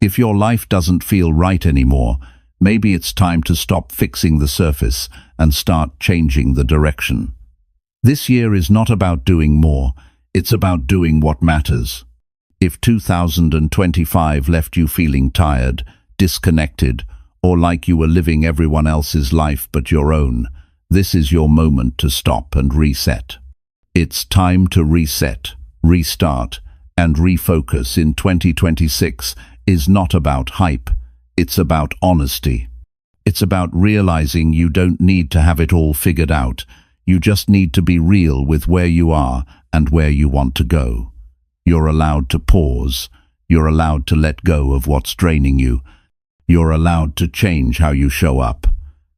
If your life doesn't feel right anymore, maybe it's time to stop fixing the surface and start changing the direction. This year is not about doing more, it's about doing what matters. If 2025 left you feeling tired, disconnected, or like you were living everyone else's life but your own, this is your moment to stop and reset. It's time to reset, restart, and refocus in 2026 is not about hype, it's about honesty. It's about realizing you don't need to have it all figured out, you just need to be real with where you are and where you want to go. You're allowed to pause, you're allowed to let go of what's draining you, you're allowed to change how you show up.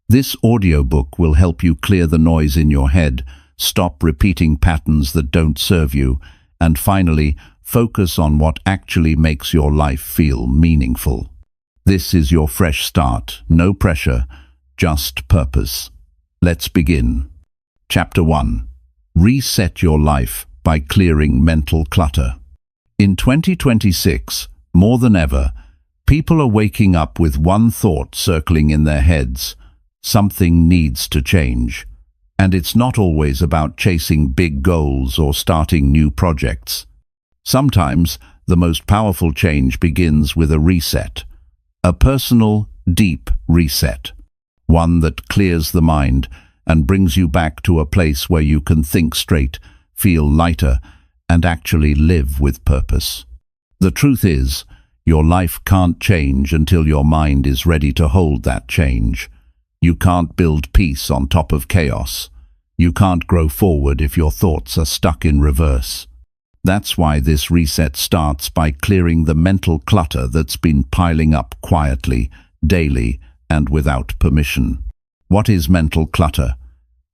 This audiobook will help you clear the noise in your head, stop repeating patterns that don't serve you, and finally, focus on what actually makes your life feel meaningful. This is your fresh start, no pressure, just purpose. Let's begin. Chapter 1. Reset your life by clearing mental clutter. In 2026, more than ever, people are waking up with one thought circling in their heads. Something needs to change. And it's not always about chasing big goals or starting new projects. Sometimes, the most powerful change begins with a reset. A personal, deep reset. One that clears the mind and brings you back to a place where you can think straight, feel lighter, and actually live with purpose. The truth is, your life can't change until your mind is ready to hold that change. You can't build peace on top of chaos. You can't grow forward if your thoughts are stuck in reverse. That's why this reset starts by clearing the mental clutter that's been piling up quietly, daily, and without permission. What is mental clutter?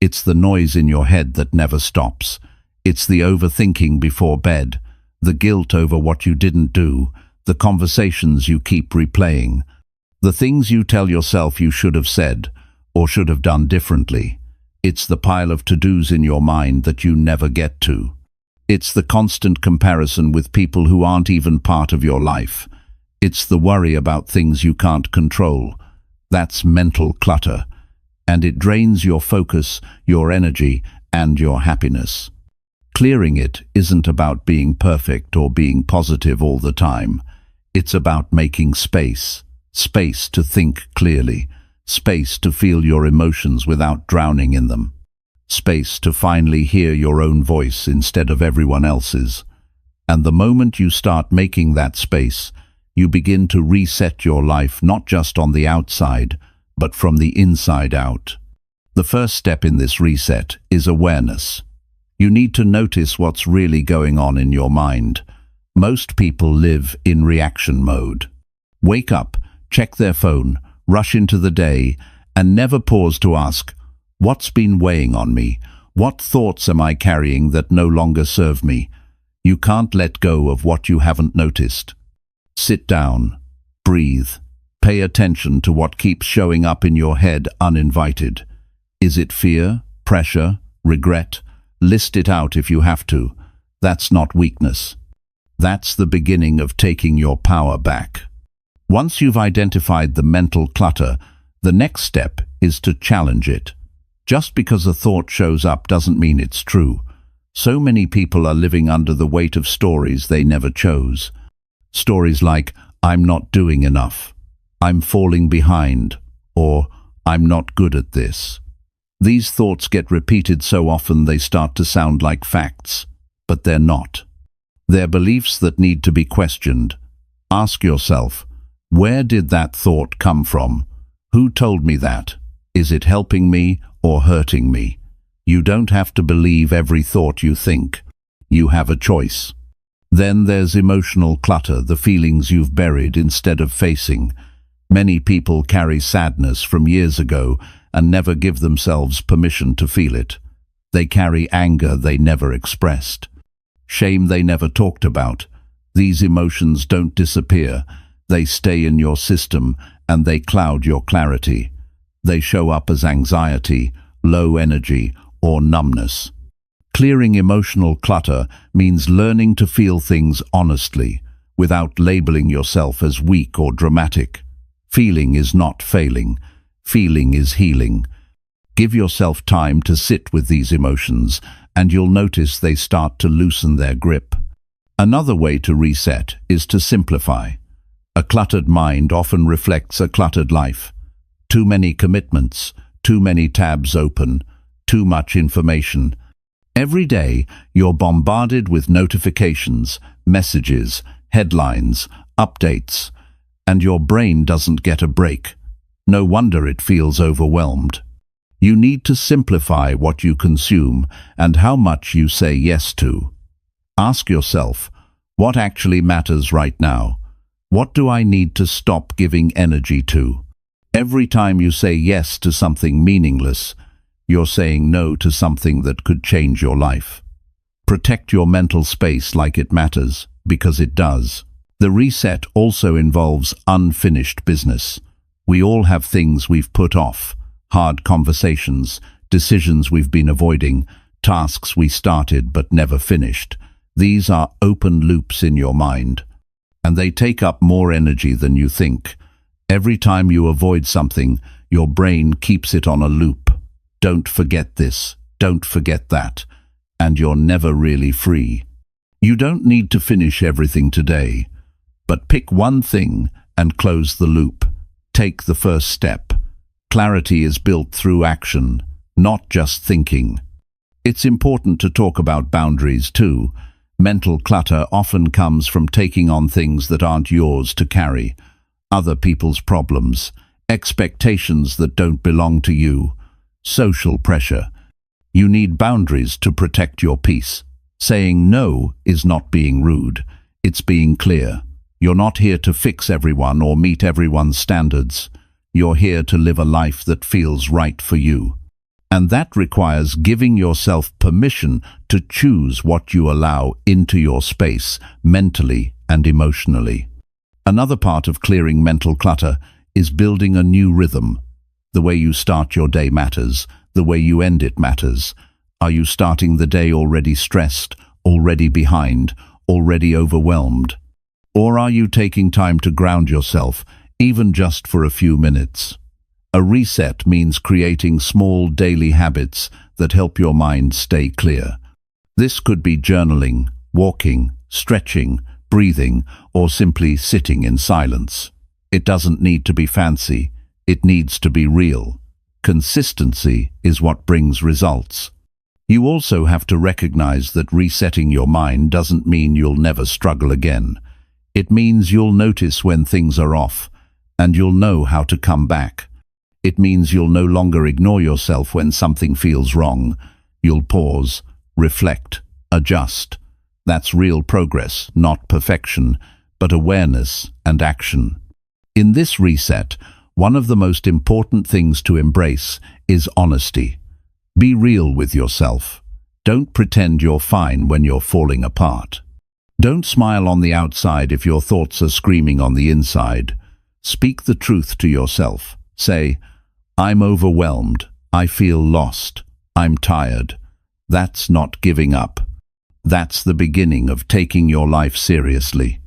It's the noise in your head that never stops. It's the overthinking before bed, the guilt over what you didn't do, the conversations you keep replaying, the things you tell yourself you should have said or should have done differently. It's the pile of to-dos in your mind that you never get to. It's the constant comparison with people who aren't even part of your life. It's the worry about things you can't control. That's mental clutter, and it drains your focus, your energy, and your happiness. Clearing it isn't about being perfect or being positive all the time. It's about making space. Space to think clearly. Space to feel your emotions without drowning in them. Space to finally hear your own voice instead of everyone else's. And the moment you start making that space, you begin to reset your life not just on the outside, but from the inside out. The first step in this reset is awareness. You need to notice what's really going on in your mind. Most people live in reaction mode. Wake up, check their phone, rush into the day, and never pause to ask, what's been weighing on me? What thoughts am I carrying that no longer serve me? You can't let go of what you haven't noticed. Sit down, breathe, pay attention to what keeps showing up in your head uninvited. Is it fear, pressure, regret? List it out if you have to. That's not weakness. That's the beginning of taking your power back. Once you've identified the mental clutter, the next step is to challenge it. Just because a thought shows up doesn't mean it's true. So many people are living under the weight of stories they never chose. Stories like, I'm not doing enough, I'm falling behind, or I'm not good at this. These thoughts get repeated so often they start to sound like facts, but they're not. They're beliefs that need to be questioned. Ask yourself, where did that thought come from? Who told me that? Is it helping me or hurting me? You don't have to believe every thought you think. You have a choice. Then there's emotional clutter, the feelings you've buried instead of facing. Many people carry sadness from years ago and never give themselves permission to feel it. They carry anger they never expressed, shame they never talked about. These emotions don't disappear. They stay in your system and they cloud your clarity. They show up as anxiety, low energy, or numbness. Clearing emotional clutter means learning to feel things honestly, without labeling yourself as weak or dramatic. Feeling is not failing. Feeling is healing. Give yourself time to sit with these emotions, and you'll notice they start to loosen their grip. Another way to reset is to simplify. A cluttered mind often reflects a cluttered life. Too many commitments, too many tabs open, too much information. Every day, you're bombarded with notifications, messages, headlines, updates, and your brain doesn't get a break. No wonder it feels overwhelmed. You need to simplify what you consume and how much you say yes to. Ask yourself, what actually matters right now? What do I need to stop giving energy to? Every time you say yes to something meaningless, you're saying no to something that could change your life. Protect your mental space like it matters, because it does. The reset also involves unfinished business. We all have things we've put off, hard conversations, decisions we've been avoiding, tasks we started but never finished. These are open loops in your mind, and they take up more energy than you think. Every time you avoid something, your brain keeps it on a loop. Don't forget this, don't forget that, and you're never really free. You don't need to finish everything today, but pick one thing and close the loop. Take the first step. Clarity is built through action, not just thinking. It's important to talk about boundaries too. Mental clutter often comes from taking on things that aren't yours to carry. Other people's problems, expectations that don't belong to you, social pressure. You need boundaries to protect your peace. Saying no is not being rude, it's being clear. You're not here to fix everyone or meet everyone's standards. You're here to live a life that feels right for you. And that requires giving yourself permission to choose what you allow into your space, mentally and emotionally. Another part of clearing mental clutter is building a new rhythm. The way you start your day matters. The way you end it matters. Are you starting the day already stressed, already behind, already overwhelmed? Or are you taking time to ground yourself, even just for a few minutes? A reset means creating small daily habits that help your mind stay clear. This could be journaling, walking, stretching, breathing, or simply sitting in silence. It doesn't need to be fancy. It needs to be real. Consistency is what brings results. You also have to recognize that resetting your mind doesn't mean you'll never struggle again. It means you'll notice when things are off, and you'll know how to come back. It means you'll no longer ignore yourself when something feels wrong. You'll pause, reflect, adjust. That's real progress, not perfection, but awareness and action. In this reset, one of the most important things to embrace is honesty. Be real with yourself. Don't pretend you're fine when you're falling apart. Don't smile on the outside if your thoughts are screaming on the inside. Speak the truth to yourself. Say, I'm overwhelmed. I feel lost. I'm tired. That's not giving up. That's the beginning of taking your life seriously.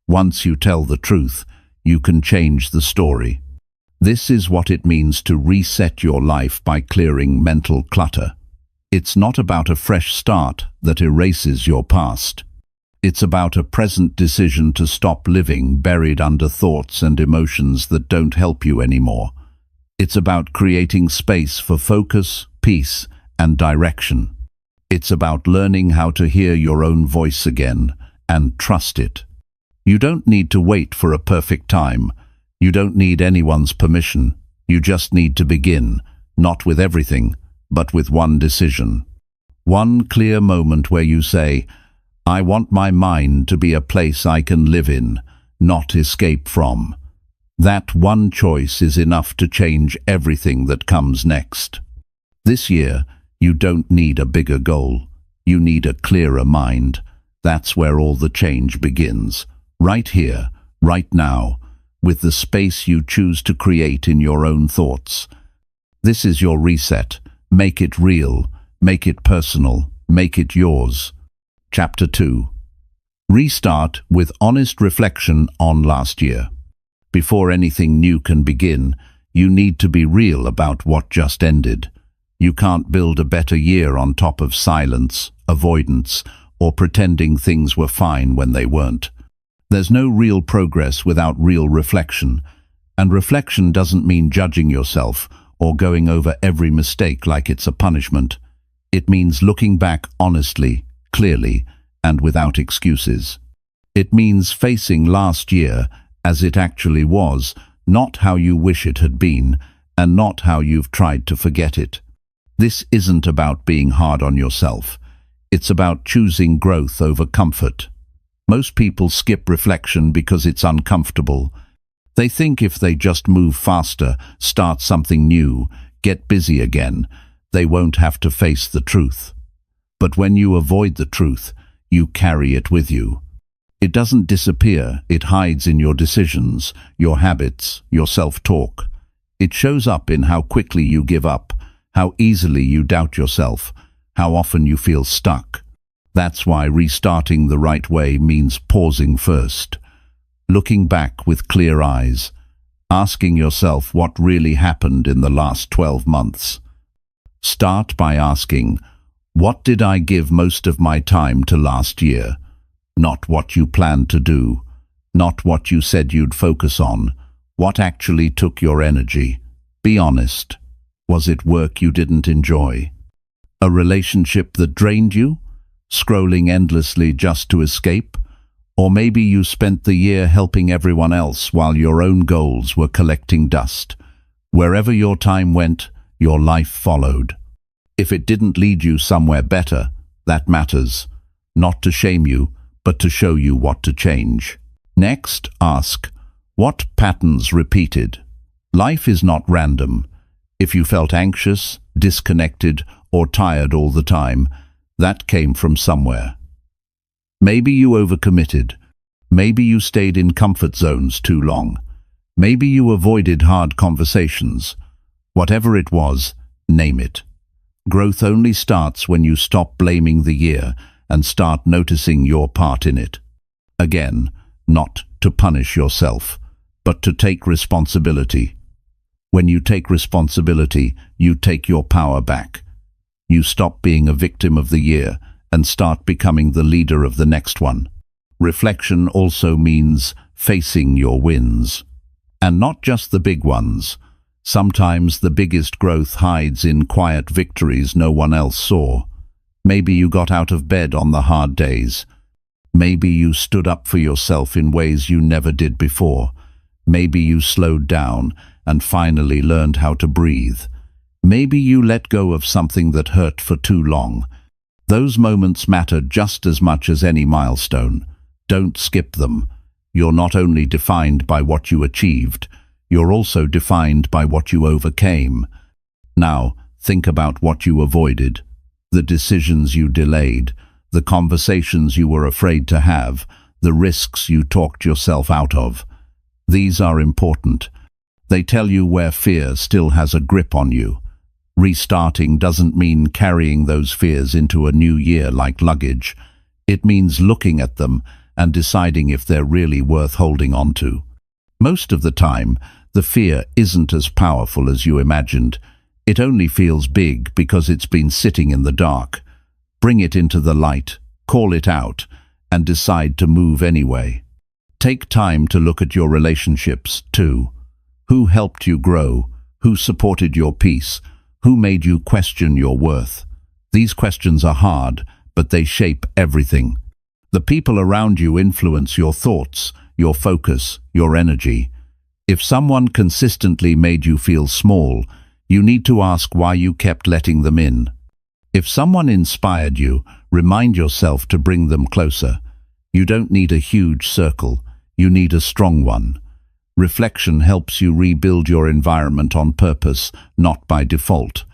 Once you tell the truth, you can change the story. This is what it means to reset your life by clearing mental clutter. It's not about a fresh start that erases your past. It's about a present decision to stop living buried under thoughts and emotions that don't help you anymore. It's about creating space for focus, peace, and direction. It's about learning how to hear your own voice again and trust it. You don't need to wait for a perfect time. You don't need anyone's permission. You just need to begin, not with everything, but with one decision. One clear moment where you say, I want my mind to be a place I can live in, not escape from. That one choice is enough to change everything that comes next. This year, you don't need a bigger goal. You need a clearer mind. That's where all the change begins. Right here, right now, with the space you choose to create in your own thoughts. This is your reset. Make it real. Make it personal. Make it yours. Chapter 2. Restart with honest reflection on last year. Before anything new can begin, you need to be real about what just ended. You can't build a better year on top of silence, avoidance, or pretending things were fine when they weren't. There's no real progress without real reflection, and reflection doesn't mean judging yourself or going over every mistake like it's a punishment. It means looking back honestly, clearly, and without excuses. It means facing last year as it actually was, not how you wish it had been, and not how you've tried to forget it. This isn't about being hard on yourself. It's about choosing growth over comfort. Most people skip reflection because it's uncomfortable. They think if they just move faster, start something new, get busy again, they won't have to face the truth. But when you avoid the truth, you carry it with you. It doesn't disappear, it hides in your decisions, your habits, your self-talk. It shows up in how quickly you give up, how easily you doubt yourself, how often you feel stuck. That's why restarting the right way means pausing first, looking back with clear eyes, asking yourself what really happened in the last 12 months. Start by asking, what did I give most of my time to last year? Not what you planned to do, not what you said you'd focus on, what actually took your energy. Be honest. Was it work you didn't enjoy? A relationship that drained you? Scrolling endlessly just to escape? Or maybe you spent the year helping everyone else while your own goals were collecting dust. Wherever your time went, your life followed. If it didn't lead you somewhere better, that matters. Not to shame you, but to show you what to change. Next, ask, what patterns repeated? Life is not random. If you felt anxious, disconnected, or tired all the time, that came from somewhere. Maybe you overcommitted. Maybe you stayed in comfort zones too long. Maybe you avoided hard conversations. Whatever it was, name it. Growth only starts when you stop blaming the year and start noticing your part in it. Again, not to punish yourself, but to take responsibility. When you take responsibility, you take your power back. You stop being a victim of the year and start becoming the leader of the next one. Reflection also means facing your wins. And not just the big ones. Sometimes the biggest growth hides in quiet victories no one else saw. Maybe you got out of bed on the hard days. Maybe you stood up for yourself in ways you never did before. Maybe you slowed down and finally learned how to breathe. Maybe you let go of something that hurt for too long. Those moments matter just as much as any milestone. Don't skip them. You're not only defined by what you achieved, you're also defined by what you overcame. Now, think about what you avoided, the decisions you delayed, the conversations you were afraid to have, the risks you talked yourself out of. These are important. They tell you where fear still has a grip on you. Restarting doesn't mean carrying those fears into a new year like luggage. It means looking at them and deciding if they're really worth holding on to. Most of the time, the fear isn't as powerful as you imagined. It only feels big because it's been sitting in the dark. Bring it into the light, call it out, and decide to move anyway. Take time to look at your relationships, too. Who helped you grow? Who supported your peace? Who made you question your worth? These questions are hard, but they shape everything. The people around you influence your thoughts, your focus, your energy. If someone consistently made you feel small, you need to ask why you kept letting them in. If someone inspired you, remind yourself to bring them closer. You don't need a huge circle, you need a strong one. Reflection helps you rebuild your environment on purpose, not by default.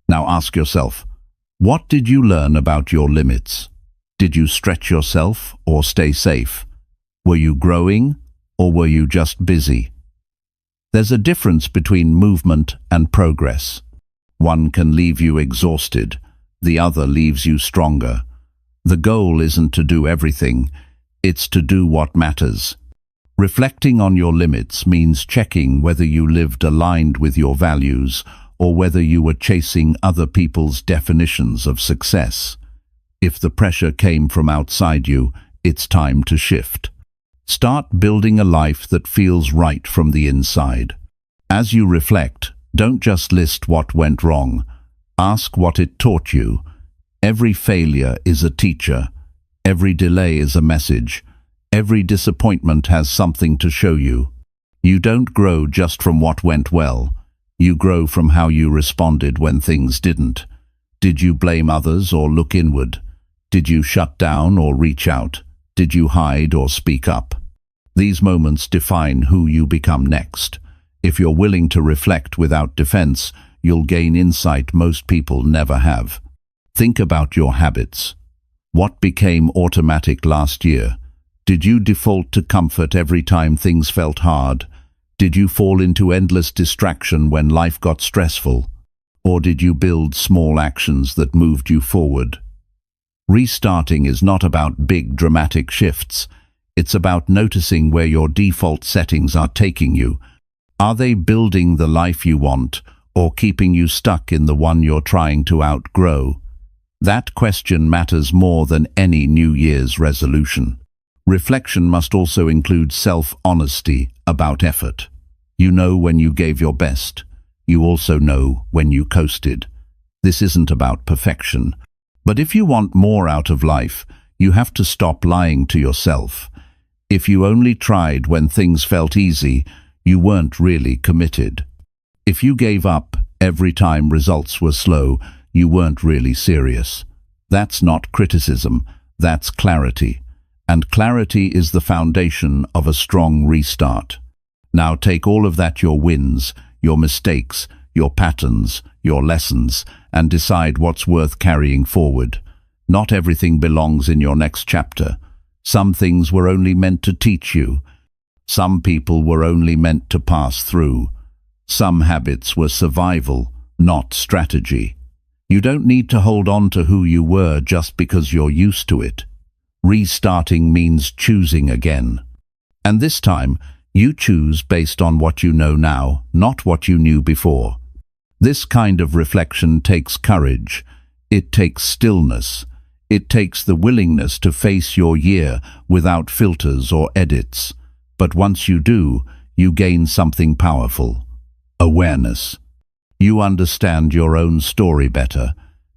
Now ask yourself, what did you learn about your limits? Did you stretch yourself or stay safe? Were you growing or were you just busy? There's a difference between movement and progress. One can leave you exhausted, the other leaves you stronger. The goal isn't to do everything, It's to do what matters. Reflecting on your limits means checking whether you lived aligned with your values or whether you were chasing other people's definitions of success. If the pressure came from outside you, it's time to shift. Start building a life that feels right from the inside. As you reflect, don't just list what went wrong. Ask what it taught you. Every failure is a teacher. Every delay is a message. Every disappointment has something to show you. You don't grow just from what went well. You grow from how you responded when things didn't. Did you blame others or look inward? Did you shut down or reach out? Did you hide or speak up? These moments define who you become next. If you're willing to reflect without defense, you'll gain insight most people never have. Think about your habits. What became automatic last year? Did you default to comfort every time things felt hard? Did you fall into endless distraction when life got stressful? Or did you build small actions that moved you forward? Restarting is not about big dramatic shifts. It's about noticing where your default settings are taking you. Are they building the life you want, or keeping you stuck in the one you're trying to outgrow? That question matters more than any New Year's resolution. Reflection must also include self-honesty about effort. You know when you gave your best. You also know when you coasted. This isn't about perfection. But if you want more out of life, you have to stop lying to yourself. If you only tried when things felt easy, you weren't really committed. If you gave up every time results were slow, you weren't really serious. That's not criticism, that's clarity. And clarity is the foundation of a strong restart. Now take all of that, your wins, your mistakes, your patterns, your lessons, and decide what's worth carrying forward. Not everything belongs in your next chapter. Some things were only meant to teach you. Some people were only meant to pass through. Some habits were survival, not strategy. You don't need to hold on to who you were just because you're used to it. Restarting means choosing again. And this time, you choose based on what you know now, not what you knew before. This kind of reflection takes courage. It takes stillness. It takes the willingness to face your year without filters or edits. But once you do, you gain something powerful. Awareness. You understand your own story better.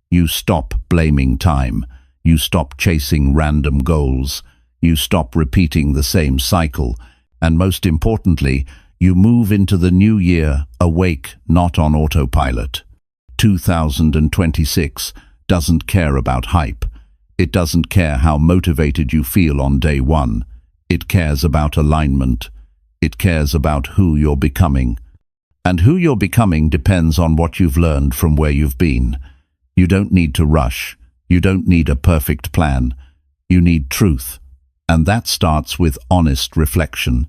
You stop blaming time. You stop chasing random goals. You stop repeating the same cycle. And most importantly, you move into the new year awake, not on autopilot. 2026 doesn't care about hype. It doesn't care how motivated you feel on day one. It cares about alignment. It cares about who you're becoming. And who you're becoming depends on what you've learned from where you've been. You don't need to rush. You don't need a perfect plan. You need truth. And that starts with honest reflection.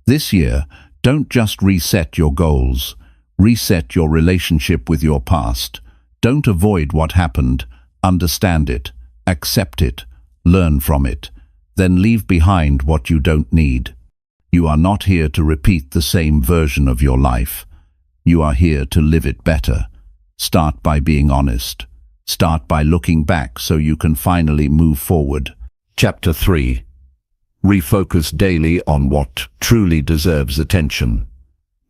This year, don't just reset your goals. Reset your relationship with your past. Don't avoid what happened. Understand it. Accept it. Learn from it. Then leave behind what you don't need. You are not here to repeat the same version of your life. You are here to live it better. Start by being honest. Start by looking back so you can finally move forward. Chapter 3. Refocus daily on what truly deserves attention.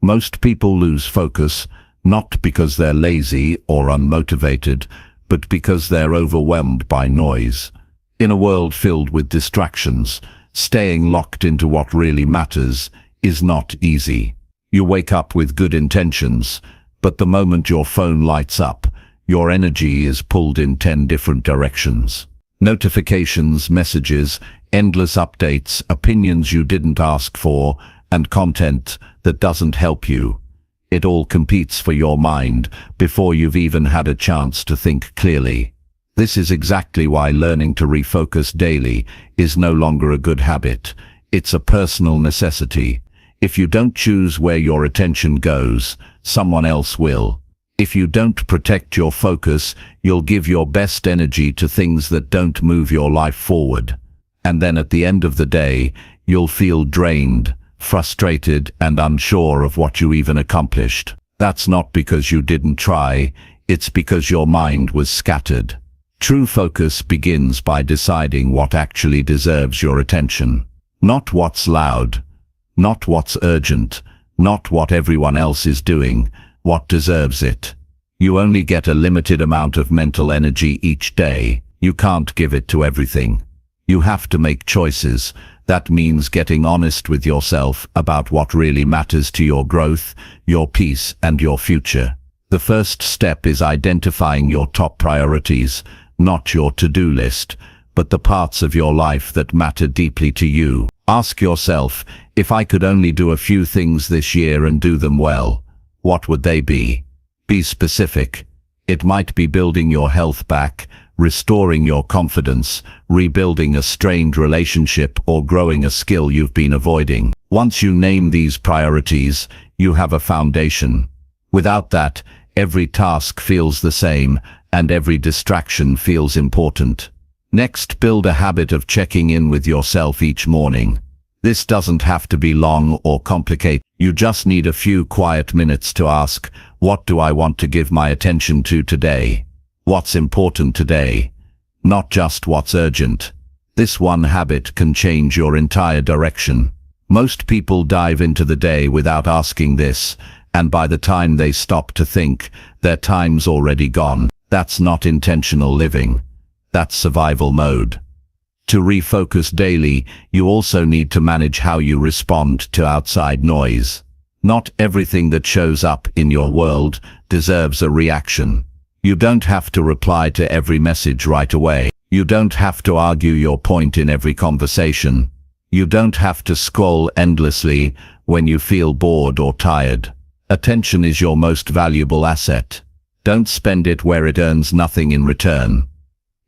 Most people lose focus, not because they're lazy or unmotivated, but because they're overwhelmed by noise. In a world filled with distractions, staying locked into what really matters is not easy. You wake up with good intentions, but the moment your phone lights up, your energy is pulled in 10 different directions. Notifications, messages, endless updates, opinions you didn't ask for, and content that doesn't help you. It all competes for your mind before you've even had a chance to think clearly. This is exactly why learning to refocus daily is no longer a good habit. It's a personal necessity. If you don't choose where your attention goes, someone else will. If you don't protect your focus, you'll give your best energy to things that don't move your life forward. And then at the end of the day, you'll feel drained, frustrated, and unsure of what you even accomplished. That's not because you didn't try, it's because your mind was scattered. True focus begins by deciding what actually deserves your attention. Not what's loud, not what's urgent, not what everyone else is doing, what deserves it. You only get a limited amount of mental energy each day. You can't give it to everything. You have to make choices. That means getting honest with yourself about what really matters to your growth, your peace, and your future. The first step is identifying your top priorities, not your to-do list, but the parts of your life that matter deeply to you. Ask yourself, if I could only do a few things this year and do them well, what would they be? Be specific. It might be building your health back, restoring your confidence, rebuilding a strained relationship, or growing a skill you've been avoiding. Once you name these priorities, you have a foundation. Without that, every task feels the same, and every distraction feels important. Next, build a habit of checking in with yourself each morning. This doesn't have to be long or complicated. You just need a few quiet minutes to ask, what do I want to give my attention to today? What's important today? Not just what's urgent. This one habit can change your entire direction. Most people dive into the day without asking this, and by the time they stop to think, their time's already gone. That's not intentional living. That's survival mode. To refocus daily, you also need to manage how you respond to outside noise. Not everything that shows up in your world deserves a reaction. You don't have to reply to every message right away. You don't have to argue your point in every conversation. You don't have to scroll endlessly when you feel bored or tired. Attention is your most valuable asset. Don't spend it where it earns nothing in return.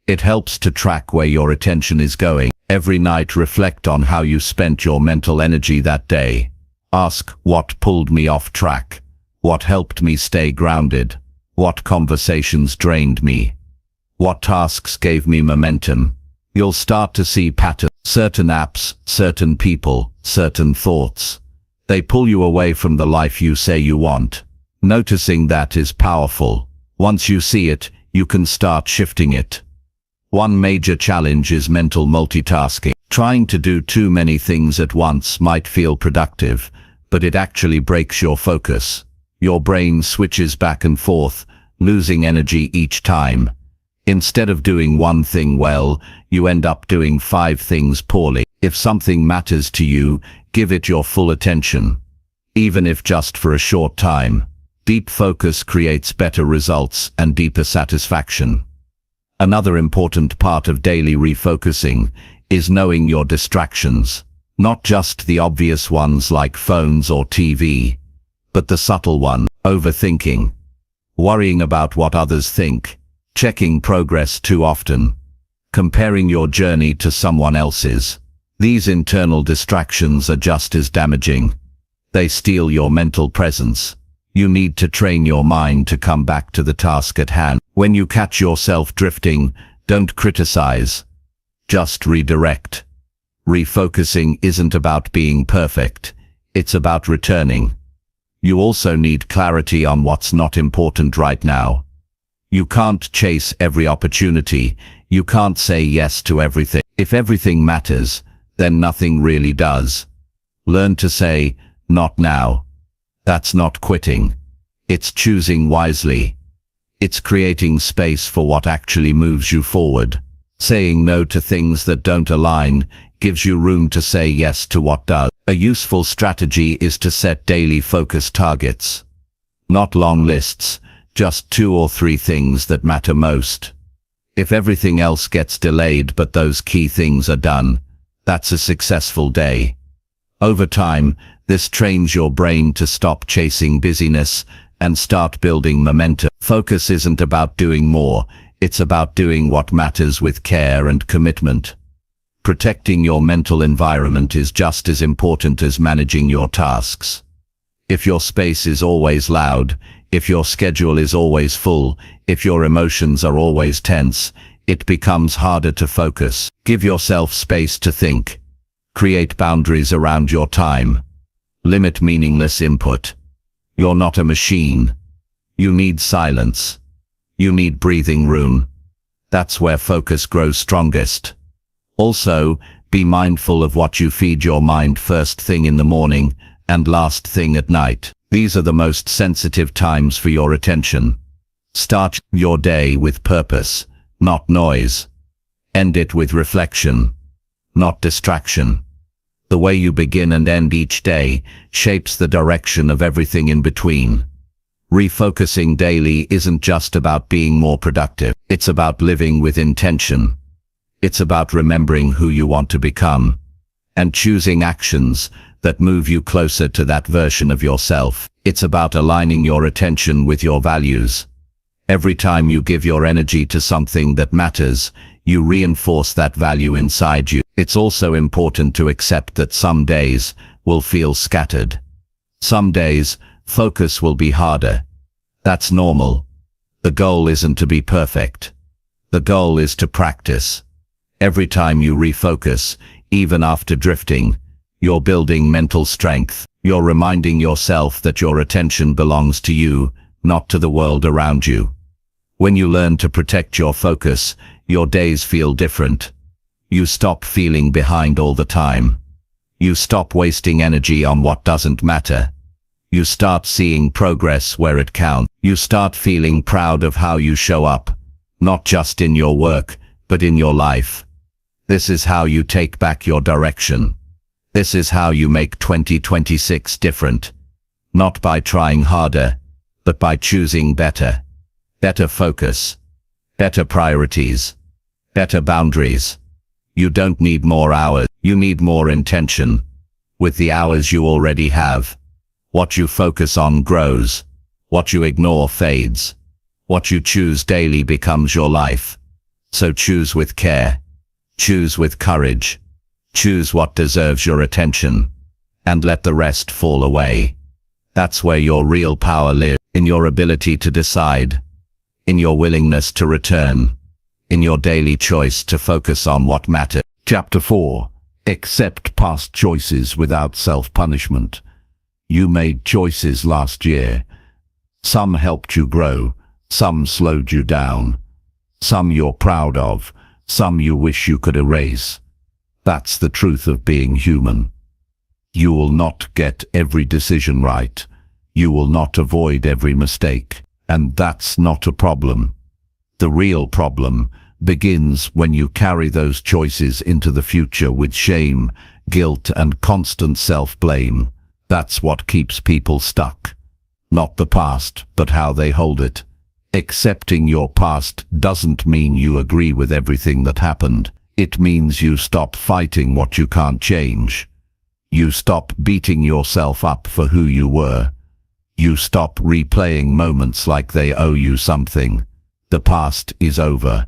It helps to track where your attention is going. Every night, reflect on how you spent your mental energy that day. Ask, what pulled me off track? What helped me stay grounded? What conversations drained me? What tasks gave me momentum? You'll start to see patterns. Certain apps, certain people, certain thoughts. They pull you away from the life you say you want. Noticing that is powerful. Once you see it, you can start shifting it. One major challenge is mental multitasking. Trying to do too many things at once might feel productive, but it actually breaks your focus. Your brain switches back and forth, losing energy each time. Instead of doing one thing well, you end up doing 5 things poorly. If something matters to you, give it your full attention, even if just for a short time. Deep focus creates better results and deeper satisfaction. Another important part of daily refocusing is knowing your distractions, not just the obvious ones like phones or TV, but the subtle ones: overthinking, worrying about what others think, checking progress too often, comparing your journey to someone else's. These internal distractions are just as damaging. They steal your mental presence. You need to train your mind to come back to the task at hand. When you catch yourself drifting, don't criticize. Just redirect. Refocusing isn't about being perfect. It's about returning. You also need clarity on what's not important right now. You can't chase every opportunity. You can't say yes to everything. If everything matters, then nothing really does. Learn to say, not now. That's not quitting. It's choosing wisely. It's creating space for what actually moves you forward. Saying no to things that don't align gives you room to say yes to what does. A useful strategy is to set daily focus targets. Not long lists, just 2 or 3 things that matter most. If everything else gets delayed but those key things are done, that's a successful day. Over time, this trains your brain to stop chasing busyness and start building momentum. Focus isn't about doing more, it's about doing what matters with care and commitment. Protecting your mental environment is just as important as managing your tasks. If your space is always loud, if your schedule is always full, if your emotions are always tense, it becomes harder to focus. Give yourself space to think. Create boundaries around your time. Limit meaningless input. You're not a machine. You need silence. You need breathing room. That's where focus grows strongest. Also, be mindful of what you feed your mind first thing in the morning and last thing at night. These are the most sensitive times for your attention. Start your day with purpose, not noise. End it with reflection, not distraction. The way you begin and end each day shapes the direction of everything in between. Refocusing daily isn't just about being more productive. It's about living with intention. It's about remembering who you want to become and choosing actions that move you closer to that version of yourself. It's about aligning your attention with your values. Every time you give your energy to something that matters, you reinforce that value inside you. It's also important to accept that some days will feel scattered. Some days, focus will be harder. That's normal. The goal isn't to be perfect. The goal is to practice. Every time you refocus, even after drifting, you're building mental strength. You're reminding yourself that your attention belongs to you, not to the world around you. When you learn to protect your focus, your days feel different. You stop feeling behind all the time. You stop wasting energy on what doesn't matter. You start seeing progress where it counts. You start feeling proud of how you show up, not just in your work, but in your life. This is how you take back your direction. This is how you make 2026 different. Not by trying harder, but by choosing better. Better focus. Better priorities. Better boundaries. You don't need more hours. You need more intention. With the hours you already have, what you focus on grows. What you ignore fades. What you choose daily becomes your life. So choose with care. Choose with courage. Choose what deserves your attention. And let the rest fall away. That's where your real power lives. In your ability to decide. In your willingness to return. In your daily choice to focus on what matters. Chapter 4. Accept past choices without self-punishment. You made choices last year. Some helped you grow, some slowed you down. Some you're proud of, some you wish you could erase. That's the truth of being human. You will not get every decision right. You will not avoid every mistake. And that's not a problem. The real problem begins when you carry those choices into the future with shame, guilt, and constant self-blame. That's what keeps people stuck. Not the past, but how they hold it. Accepting your past doesn't mean you agree with everything that happened. It means you stop fighting what you can't change. You stop beating yourself up for who you were. You stop replaying moments like they owe you something. The past is over.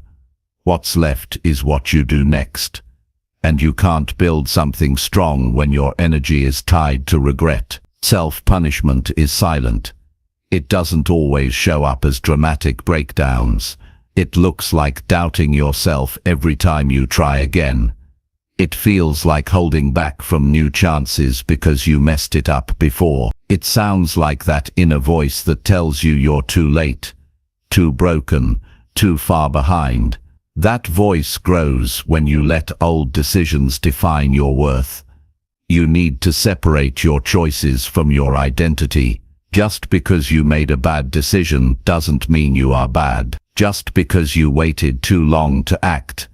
What's left is what you do next. And you can't build something strong when your energy is tied to regret. Self-punishment is silent. It doesn't always show up as dramatic breakdowns. It looks like doubting yourself every time you try again. It feels like holding back from new chances because you messed it up before. It sounds like that inner voice that tells you you're too late, too broken, too far behind. That voice grows when you let old decisions define your worth. You need to separate your choices from your identity. Just because you made a bad decision doesn't mean you are bad. Just because you waited too long to act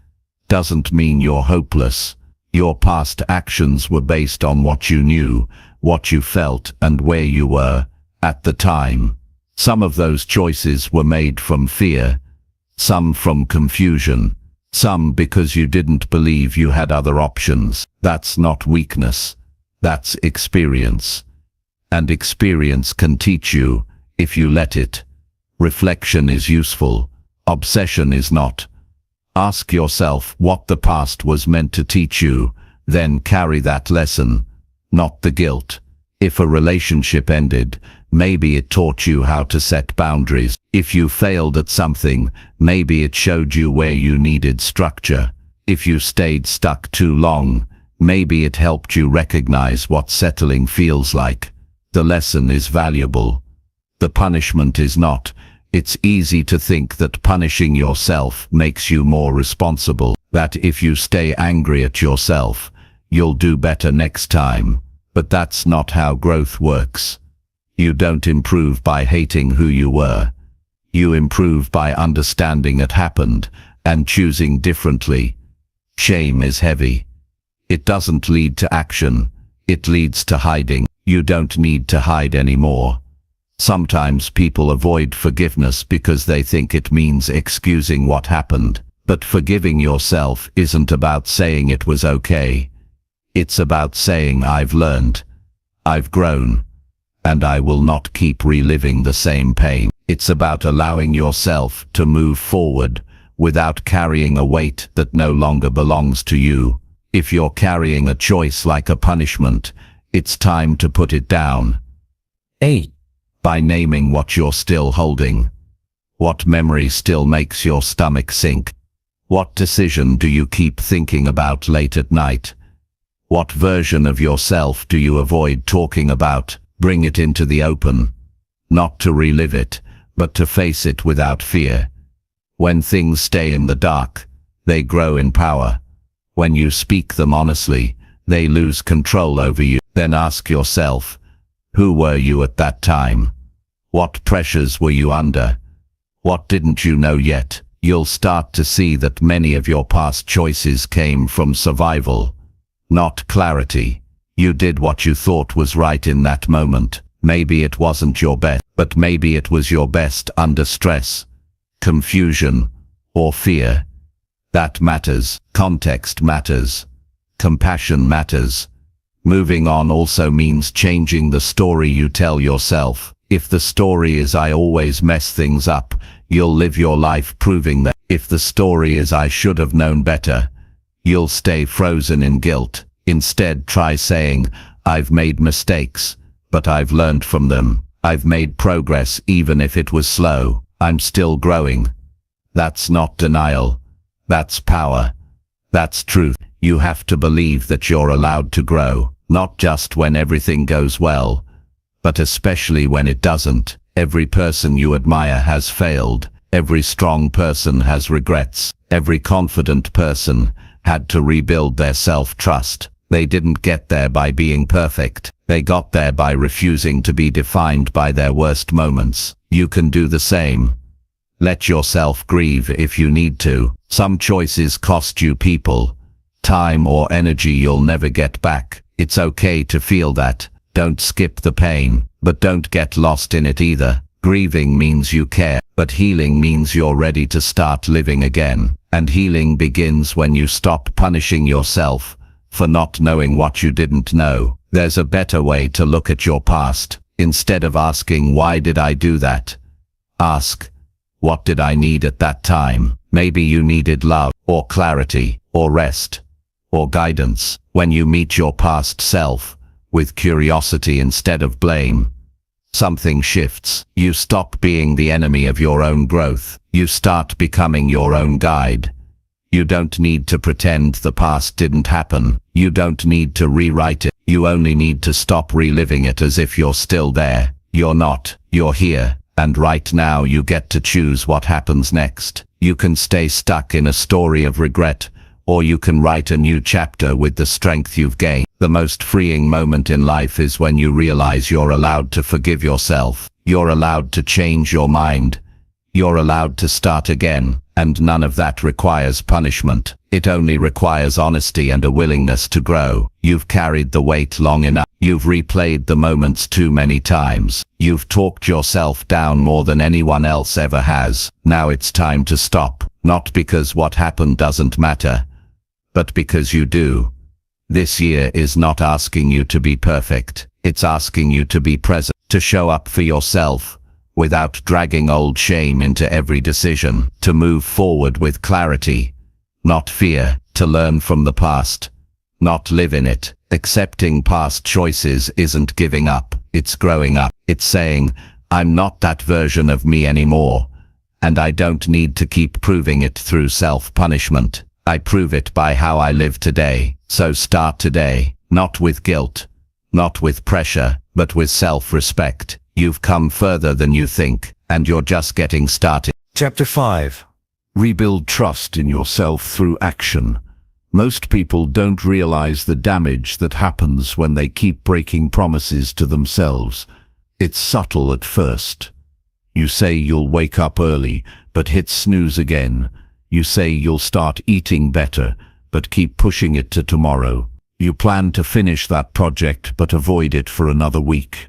doesn't mean you're hopeless. Your past actions were based on what you knew, what you felt, and where you were at the time. Some of those choices were made from fear, some from confusion, some because you didn't believe you had other options. That's not weakness. That's experience. And experience can teach you, if you let it. Reflection is useful. Obsession is not. Ask yourself what the past was meant to teach you, then carry that lesson, not the guilt. If a relationship ended, maybe it taught you how to set boundaries. If you failed at something, maybe it showed you where you needed structure. If you stayed stuck too long, maybe it helped you recognize what settling feels like. The lesson is valuable. The punishment is not. It's easy to think that punishing yourself makes you more responsible, that if you stay angry at yourself, you'll do better next time. But that's not how growth works. You don't improve by hating who you were. You improve by understanding it happened and choosing differently. Shame is heavy. It doesn't lead to action. It leads to hiding. You don't need to hide anymore. Sometimes people avoid forgiveness because they think it means excusing what happened. But forgiving yourself isn't about saying it was okay. It's about saying I've learned, I've grown, and I will not keep reliving the same pain. It's about allowing yourself to move forward without carrying a weight that no longer belongs to you. If you're carrying a choice like a punishment, it's time to put it down. 8. By naming what you're still holding. What memory still makes your stomach sink? What decision do you keep thinking about late at night? What version of yourself do you avoid talking about? Bring it into the open. Not to relive it, but to face it without fear. When things stay in the dark, they grow in power. When you speak them honestly, they lose control over you. Then ask yourself, who were you at that time? What pressures were you under? What didn't you know yet? You'll start to see that many of your past choices came from survival, not clarity. You did what you thought was right in that moment. Maybe it wasn't your best, but maybe it was your best under stress, confusion, or fear. That matters. Context matters. Compassion matters. Moving on also means changing the story you tell yourself. If the story is I always mess things up, you'll live your life proving that. If the story is I should have known better, you'll stay frozen in guilt. Instead, try saying, I've made mistakes, but I've learned from them. I've made progress even if it was slow. I'm still growing. That's not denial. That's power. That's truth. You have to believe that you're allowed to grow, not just when everything goes well, but especially when it doesn't. Every person you admire has failed. Every strong person has regrets. Every confident person had to rebuild their self-trust. They didn't get there by being perfect. They got there by refusing to be defined by their worst moments. You can do the same. Let yourself grieve if you need to. Some choices cost you people, time or energy you'll never get back. It's okay to feel that. Don't skip the pain, but don't get lost in it either. Grieving means you care, but healing means you're ready to start living again. And healing begins when you stop punishing yourself for not knowing what you didn't know. There's a better way to look at your past. Instead of asking, why did I do that? Ask, what did I need at that time? Maybe you needed love, or clarity, or rest, or guidance. When you meet your past self with curiosity instead of blame, something shifts. You stop being the enemy of your own growth. You start becoming your own guide. You don't need to pretend the past didn't happen. You don't need to rewrite it. You only need to stop reliving it as if you're still there. You're not. You're here. And right now you get to choose what happens next. You can stay stuck in a story of regret, or you can write a new chapter with the strength you've gained. The most freeing moment in life is when you realize you're allowed to forgive yourself. You're allowed to change your mind. You're allowed to start again. And none of that requires punishment. It only requires honesty and a willingness to grow. You've carried the weight long enough. You've replayed the moments too many times. You've talked yourself down more than anyone else ever has. Now it's time to stop. Not because what happened doesn't matter, but because you do. This year is not asking you to be perfect. It's asking you to be present, to show up for yourself, without dragging old shame into every decision, to move forward with clarity, not fear, to learn from the past, not live in it. Accepting past choices isn't giving up, it's growing up. It's saying, I'm not that version of me anymore, and I don't need to keep proving it through self-punishment. I prove it by how I live today. So start today, not with guilt, not with pressure, but with self-respect. You've come further than you think, and you're just getting started. Chapter 5. Rebuild trust in yourself through action. Most people don't realize the damage that happens when they keep breaking promises to themselves. It's subtle at first. You say you'll wake up early, but hit snooze again. You say you'll start eating better, but keep pushing it to tomorrow. You plan to finish that project, but avoid it for another week.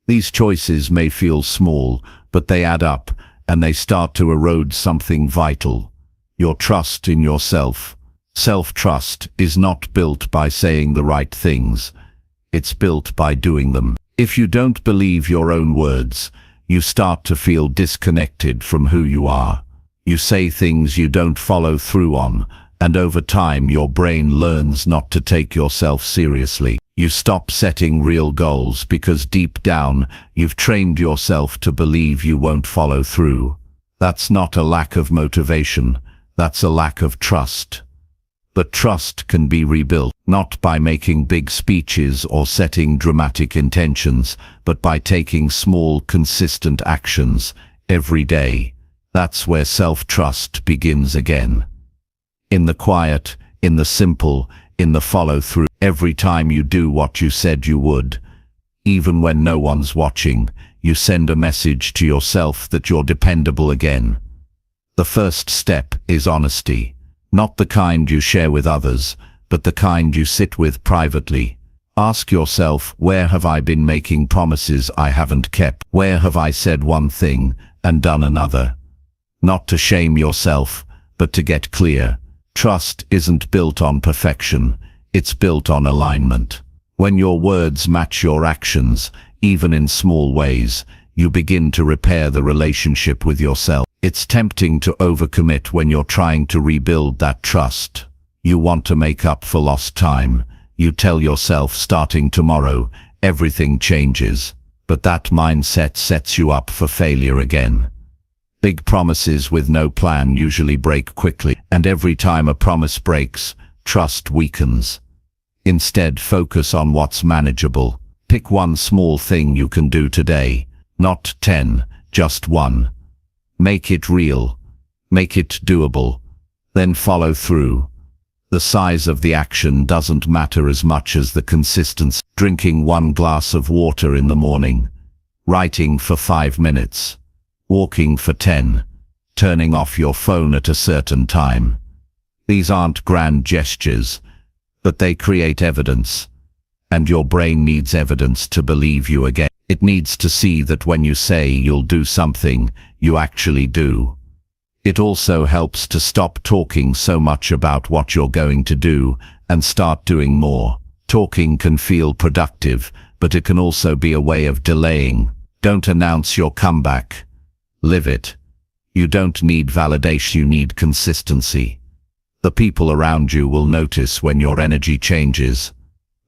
These choices may feel small, but they add up, and they start to erode something vital: your trust in yourself. Self-trust is not built by saying the right things. It's built by doing them. If you don't believe your own words, you start to feel disconnected from who you are. You say things you don't follow through on, and over time your brain learns not to take yourself seriously. You stop setting real goals because deep down you've trained yourself to believe you won't follow through. That's not a lack of motivation, that's a lack of trust. But trust can be rebuilt, not by making big speeches or setting dramatic intentions, but by taking small, consistent actions every day. That's where self-trust begins again. In the quiet, in the simple, in the follow-through. Every time you do what you said you would, even when no one's watching, you send a message to yourself that you're dependable again. The first step is honesty. Not the kind you share with others, but the kind you sit with privately. Ask yourself, where have I been making promises I haven't kept? Where have I said one thing and done another? Not to shame yourself, but to get clear. Trust isn't built on perfection, it's built on alignment. When your words match your actions, even in small ways, you begin to repair the relationship with yourself. It's tempting to overcommit when you're trying to rebuild that trust. You want to make up for lost time. You tell yourself, starting tomorrow, everything changes. But that mindset sets you up for failure again. Big promises with no plan usually break quickly, and every time a promise breaks, trust weakens. Instead, focus on what's manageable. Pick one small thing you can do today, not 10, just one. Make it real. Make it doable. Then follow through. The size of the action doesn't matter as much as the consistency. Drinking 1 glass of water in the morning. Writing for 5 minutes. Walking for 10. Turning off your phone at a certain time. These aren't grand gestures, but they create evidence. And your brain needs evidence to believe you again. It needs to see that when you say you'll do something, you actually do. It also helps to stop talking so much about what you're going to do and start doing more. Talking can feel productive, but it can also be a way of delaying. Don't announce your comeback. Live it. You don't need validation, you need consistency. The people around you will notice when your energy changes.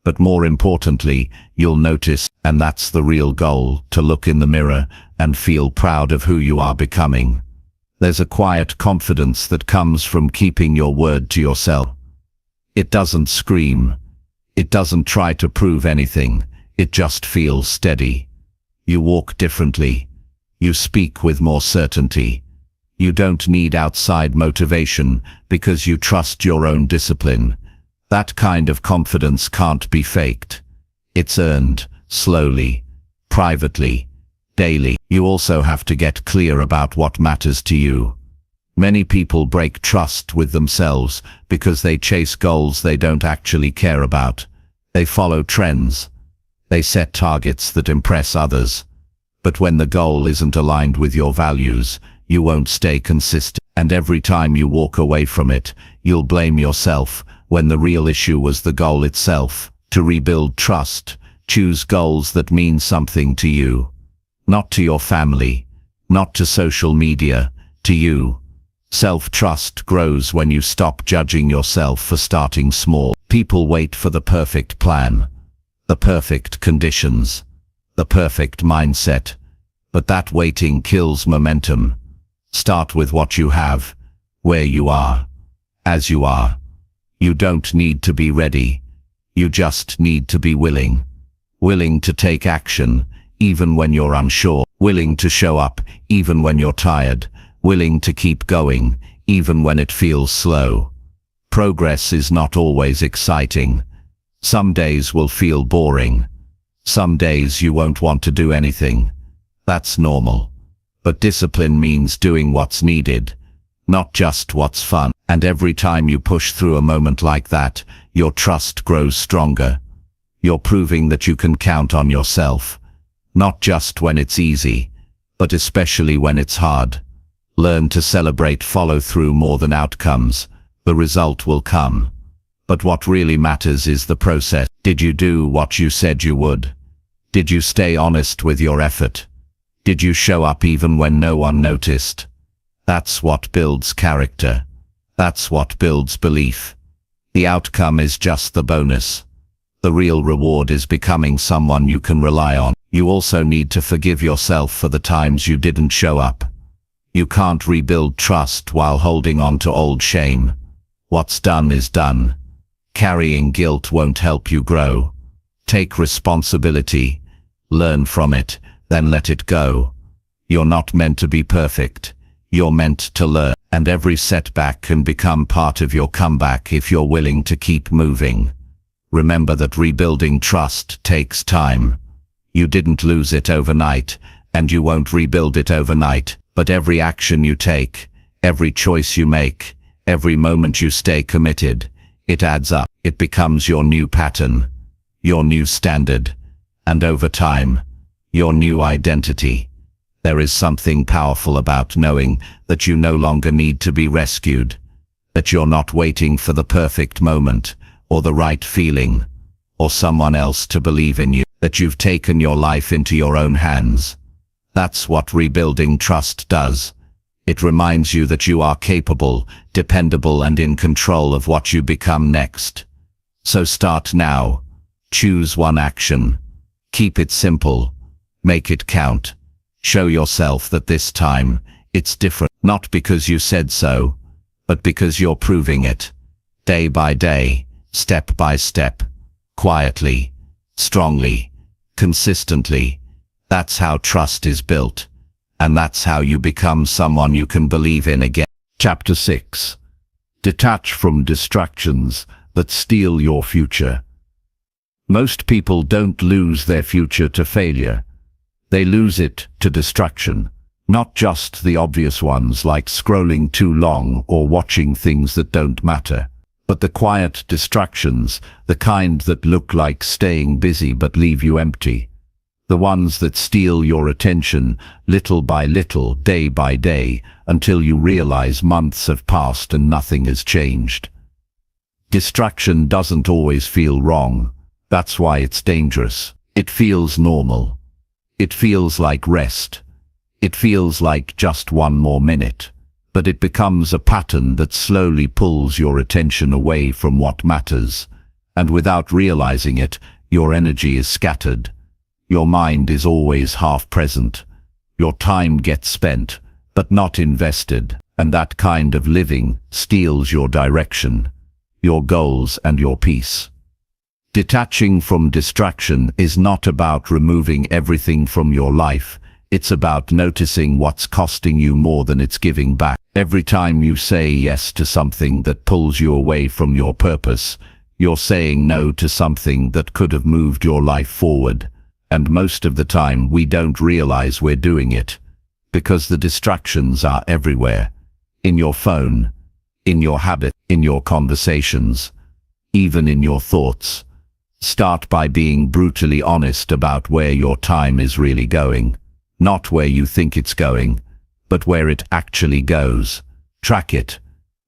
But more importantly, you'll notice, and that's the real goal, to look in the mirror and feel proud of who you are becoming. There's a quiet confidence that comes from keeping your word to yourself. It doesn't scream. It doesn't try to prove anything. It just feels steady. You walk differently. You speak with more certainty. You don't need outside motivation because you trust your own discipline. That kind of confidence can't be faked. It's earned, slowly, privately, daily. You also have to get clear about what matters to you. Many people break trust with themselves because they chase goals they don't actually care about. They follow trends. They set targets that impress others. But when the goal isn't aligned with your values, you won't stay consistent. And every time you walk away from it, you'll blame yourself, when the real issue was the goal itself. To rebuild trust, choose goals that mean something to you. Not to your family, not to social media, to you. Self-trust grows when you stop judging yourself for starting small. People wait for the perfect plan, the perfect conditions, the perfect mindset. But that waiting kills momentum. Start with what you have, where you are, as you are. You don't need to be ready. You just need to be willing. Willing to take action, even when you're unsure. Willing to show up, even when you're tired. Willing to keep going, even when it feels slow. Progress is not always exciting. Some days will feel boring. Some days you won't want to do anything. That's normal. But discipline means doing what's needed, not just what's fun. And every time you push through a moment like that, your trust grows stronger. You're proving that you can count on yourself, not just when it's easy, but especially when it's hard. Learn to celebrate follow-through more than outcomes. The result will come. But what really matters is the process. Did you do what you said you would? Did you stay honest with your effort? Did you show up even when no one noticed? That's what builds character. That's what builds belief. The outcome is just the bonus. The real reward is becoming someone you can rely on. You also need to forgive yourself for the times you didn't show up. You can't rebuild trust while holding on to old shame. What's done is done. Carrying guilt won't help you grow. Take responsibility, learn from it, then let it go. You're not meant to be perfect. You're meant to learn, and every setback can become part of your comeback if you're willing to keep moving. Remember that rebuilding trust takes time. You didn't lose it overnight, and you won't rebuild it overnight, but every action you take, every choice you make, every moment you stay committed, it adds up. It becomes your new pattern, your new standard, and over time, your new identity. There is something powerful about knowing that you no longer need to be rescued, that you're not waiting for the perfect moment, or the right feeling, or someone else to believe in you, that you've taken your life into your own hands. That's what rebuilding trust does. It reminds you that you are capable, dependable, and in control of what you become next. So start now. Choose one action. Keep it simple. Make it count. Show yourself that this time, it's different, not because you said so, but because you're proving it. Day by day, step by step, quietly, strongly, consistently. That's how trust is built, and that's how you become someone you can believe in again. Chapter 6. Detach from distractions that steal your future. Most people don't lose their future to failure. They lose it to distraction, not just the obvious ones like scrolling too long or watching things that don't matter, but the quiet distractions, the kind that look like staying busy but leave you empty. The ones that steal your attention little by little, day by day, until you realize months have passed and nothing has changed. Distraction doesn't always feel wrong. That's why it's dangerous. It feels normal. It feels like rest. It feels like just one more minute. But it becomes a pattern that slowly pulls your attention away from what matters. And without realizing it, your energy is scattered. Your mind is always half present. Your time gets spent, but not invested. And that kind of living steals your direction, your goals, and your peace. Detaching from distraction is not about removing everything from your life. It's about noticing what's costing you more than it's giving back. Every time you say yes to something that pulls you away from your purpose, you're saying no to something that could have moved your life forward. And most of the time we don't realize we're doing it, because the distractions are everywhere. In your phone, in your habit, in your conversations, even in your thoughts. Start by being brutally honest about where your time is really going. Not where you think it's going, but where it actually goes. Track it.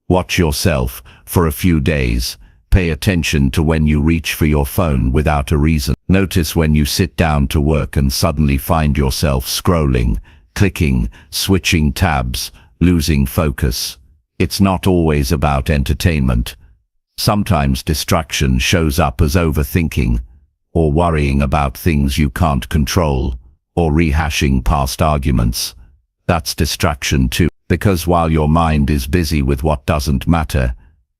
Watch yourself for a few days. Pay attention to when you reach for your phone without a reason. Notice when you sit down to work and suddenly find yourself scrolling, clicking, switching tabs, losing focus. It's not always about entertainment. Sometimes distraction shows up as overthinking, or worrying about things you can't control, or rehashing past arguments. That's distraction too, because while your mind is busy with what doesn't matter,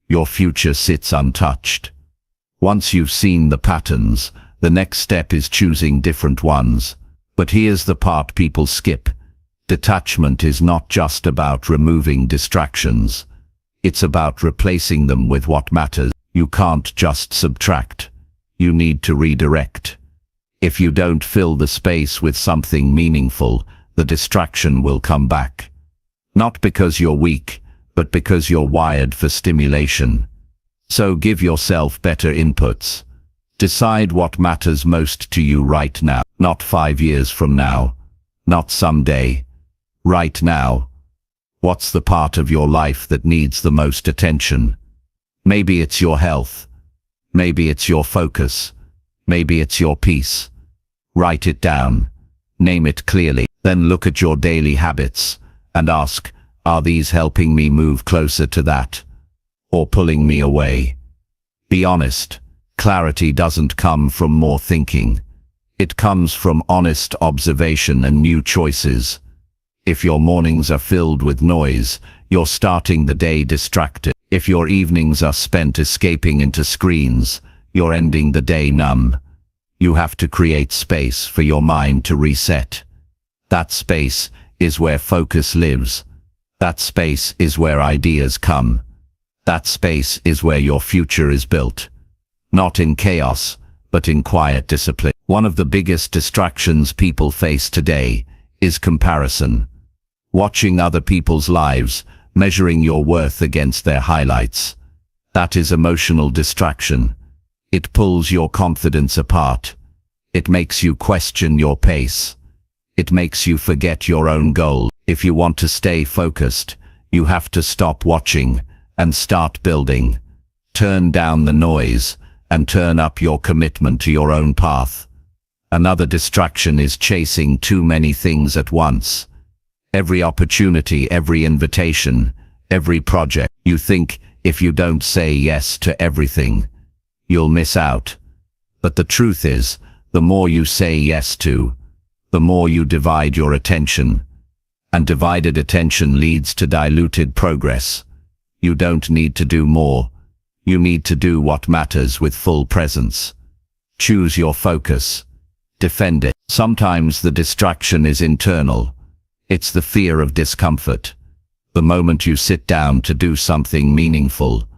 your future sits untouched. Once you've seen the patterns, the next step is choosing different ones. But here's the part people skip. Detachment is not just about removing distractions. It's about replacing them with what matters. You can't just subtract. You need to redirect. If you don't fill the space with something meaningful, the distraction will come back. Not because you're weak, but because you're wired for stimulation. So give yourself better inputs. Decide what matters most to you right now, not 5 years from now, not someday. Right now. What's the part of your life that needs the most attention? Maybe it's your health. Maybe it's your focus. Maybe it's your peace. Write it down. Name it clearly. Then look at your daily habits and ask, are these helping me move closer to that, or pulling me away? Be honest. Clarity doesn't come from more thinking. It comes from honest observation and new choices. If your mornings are filled with noise, you're starting the day distracted. If your evenings are spent escaping into screens, you're ending the day numb. You have to create space for your mind to reset. That space is where focus lives. That space is where ideas come. That space is where your future is built. Not in chaos, but in quiet discipline. One of the biggest distractions people face today is comparison. Watching other people's lives, measuring your worth against their highlights. That is emotional distraction. It pulls your confidence apart. It makes you question your pace. It makes you forget your own goal. If you want to stay focused, you have to stop watching and start building. Turn down the noise and turn up your commitment to your own path. Another distraction is chasing too many things at once. Every opportunity, every invitation, every project. You think if you don't say yes to everything, you'll miss out. But the truth is, the more you say yes to, the more you divide your attention. And divided attention leads to diluted progress. You don't need to do more. You need to do what matters with full presence. Choose your focus. Defend it. Sometimes the distraction is internal. It's the fear of discomfort. The moment you sit down to do something meaningful,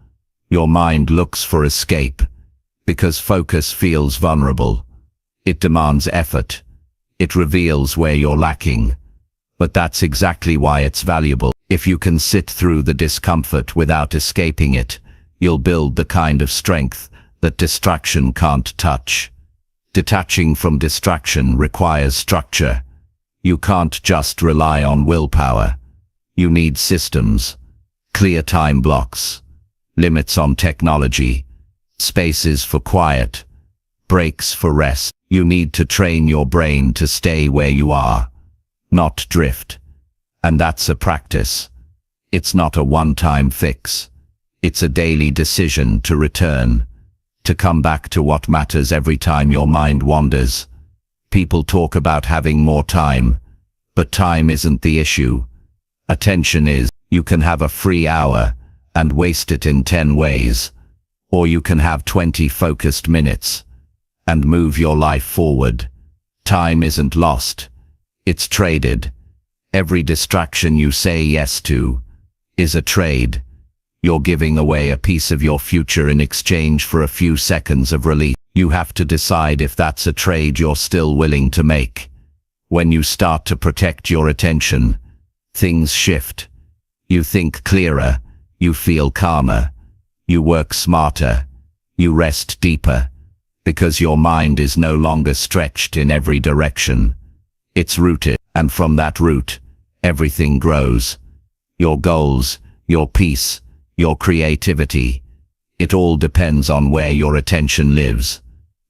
your mind looks for escape, because focus feels vulnerable. It demands effort. It reveals where you're lacking. But that's exactly why it's valuable. If you can sit through the discomfort without escaping it, you'll build the kind of strength that distraction can't touch. Detaching from distraction requires structure. You can't just rely on willpower. You need systems, clear time blocks, limits on technology, spaces for quiet, breaks for rest. You need to train your brain to stay where you are, not drift. And that's a practice. It's not a one-time fix. It's a daily decision to return, to come back to what matters every time your mind wanders. People talk about having more time, but time isn't the issue. Attention is. You can have a free hour and waste it in 10 ways, or you can have 20 focused minutes and move your life forward. Time isn't lost. It's traded. Every distraction you say yes to is a trade. You're giving away a piece of your future in exchange for a few seconds of relief. You have to decide if that's a trade you're still willing to make. When you start to protect your attention, things shift. You think clearer, you feel calmer, you work smarter, you rest deeper, because your mind is no longer stretched in every direction. It's rooted, and from that root, everything grows. Your goals, your peace, your creativity. It all depends on where your attention lives.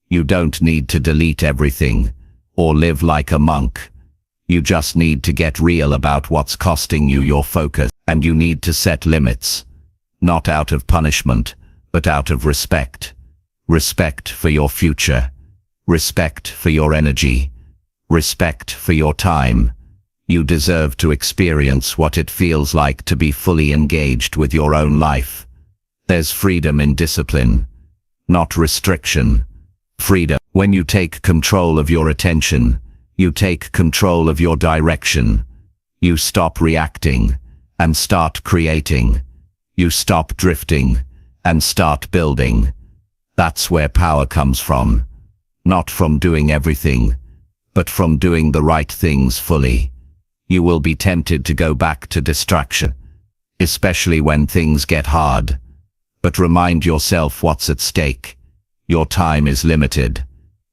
You don't need to delete everything, or live like a monk. You just need to get real about what's costing you your focus, and you need to set limits. Not out of punishment, but out of respect. Respect for your future. Respect for your energy. respect for your time. You deserve to experience what it feels like to be fully engaged with your own life. There's freedom in discipline, not restriction. Freedom. When you take control of your attention, you take control of your direction. You stop reacting and start creating. You stop drifting and start building. That's where power comes from. Not from doing everything, but from doing the right things fully. You will be tempted to go back to distraction, especially when things get hard. But remind yourself what's at stake. Your time is limited.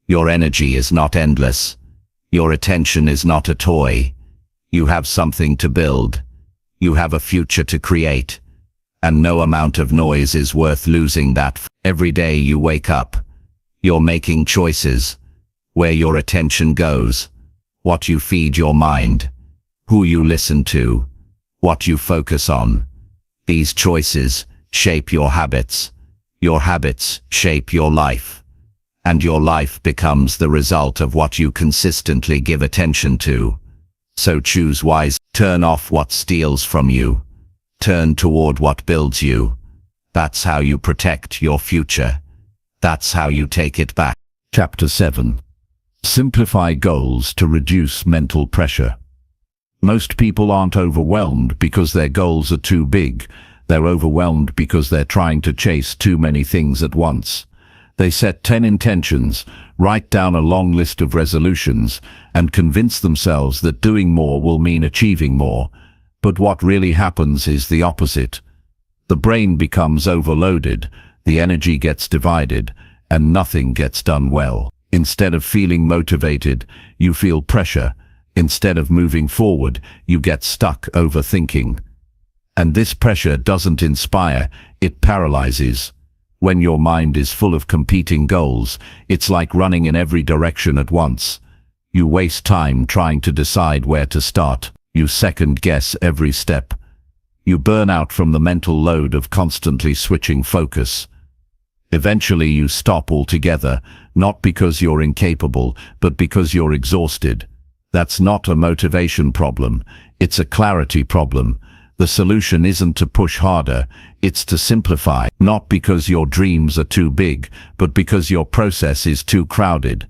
Your energy is not endless. Your attention is not a toy. You have something to build. You have a future to create. And no amount of noise is worth losing that. Every day you wake up, you're making choices. Where your attention goes, what you feed your mind, who you listen to, what you focus on. These choices shape your habits. Your habits shape your life. And your life becomes the result of what you consistently give attention to. So choose wise. Turn off what steals from you. Turn toward what builds you. That's how you protect your future. That's how you take it back. Chapter 7. Simplify goals to reduce mental pressure. Most people aren't overwhelmed because their goals are too big. They're overwhelmed because they're trying to chase too many things at once. They set 10 intentions, write down a long list of resolutions, and convince themselves that doing more will mean achieving more. But what really happens is the opposite. The brain becomes overloaded, the energy gets divided, and nothing gets done well. Instead of feeling motivated, you feel pressure. Instead of moving forward, you get stuck overthinking. And this pressure doesn't inspire, it paralyzes. When your mind is full of competing goals, it's like running in every direction at once. You waste time trying to decide where to start. You second-guess every step. You burn out from the mental load of constantly switching focus. Eventually you stop altogether, not because you're incapable, but because you're exhausted. That's not a motivation problem, it's a clarity problem. The solution isn't to push harder, it's to simplify. Not because your dreams are too big, but because your process is too crowded.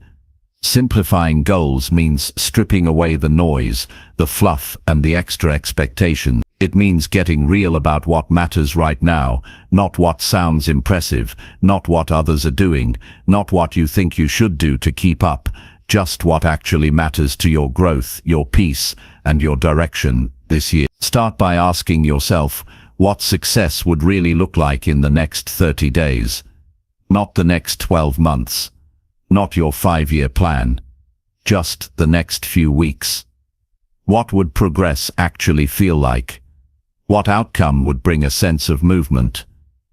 Simplifying goals means stripping away the noise, the fluff, and the extra expectations. It means getting real about what matters right now, not what sounds impressive, not what others are doing, not what you think you should do to keep up, just what actually matters to your growth, your peace, and your direction this year. Start by asking yourself what success would really look like in the next 30 days. Not the next 12 months. Not your 5-year plan. Just the next few weeks. What would progress actually feel like? What outcome would bring a sense of movement?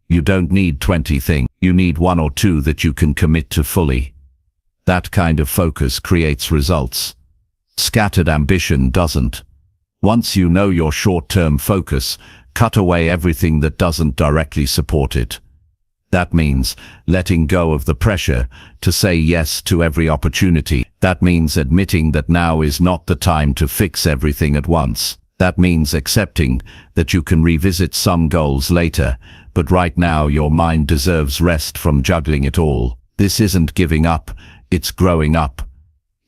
You don't need 20 things. You need 1 or 2 that you can commit to fully. That kind of focus creates results. Scattered ambition doesn't. Once you know your short-term focus, cut away everything that doesn't directly support it. That means letting go of the pressure to say yes to every opportunity. That means admitting that now is not the time to fix everything at once. That means accepting that you can revisit some goals later, but right now your mind deserves rest from juggling it all. This isn't giving up, it's growing up.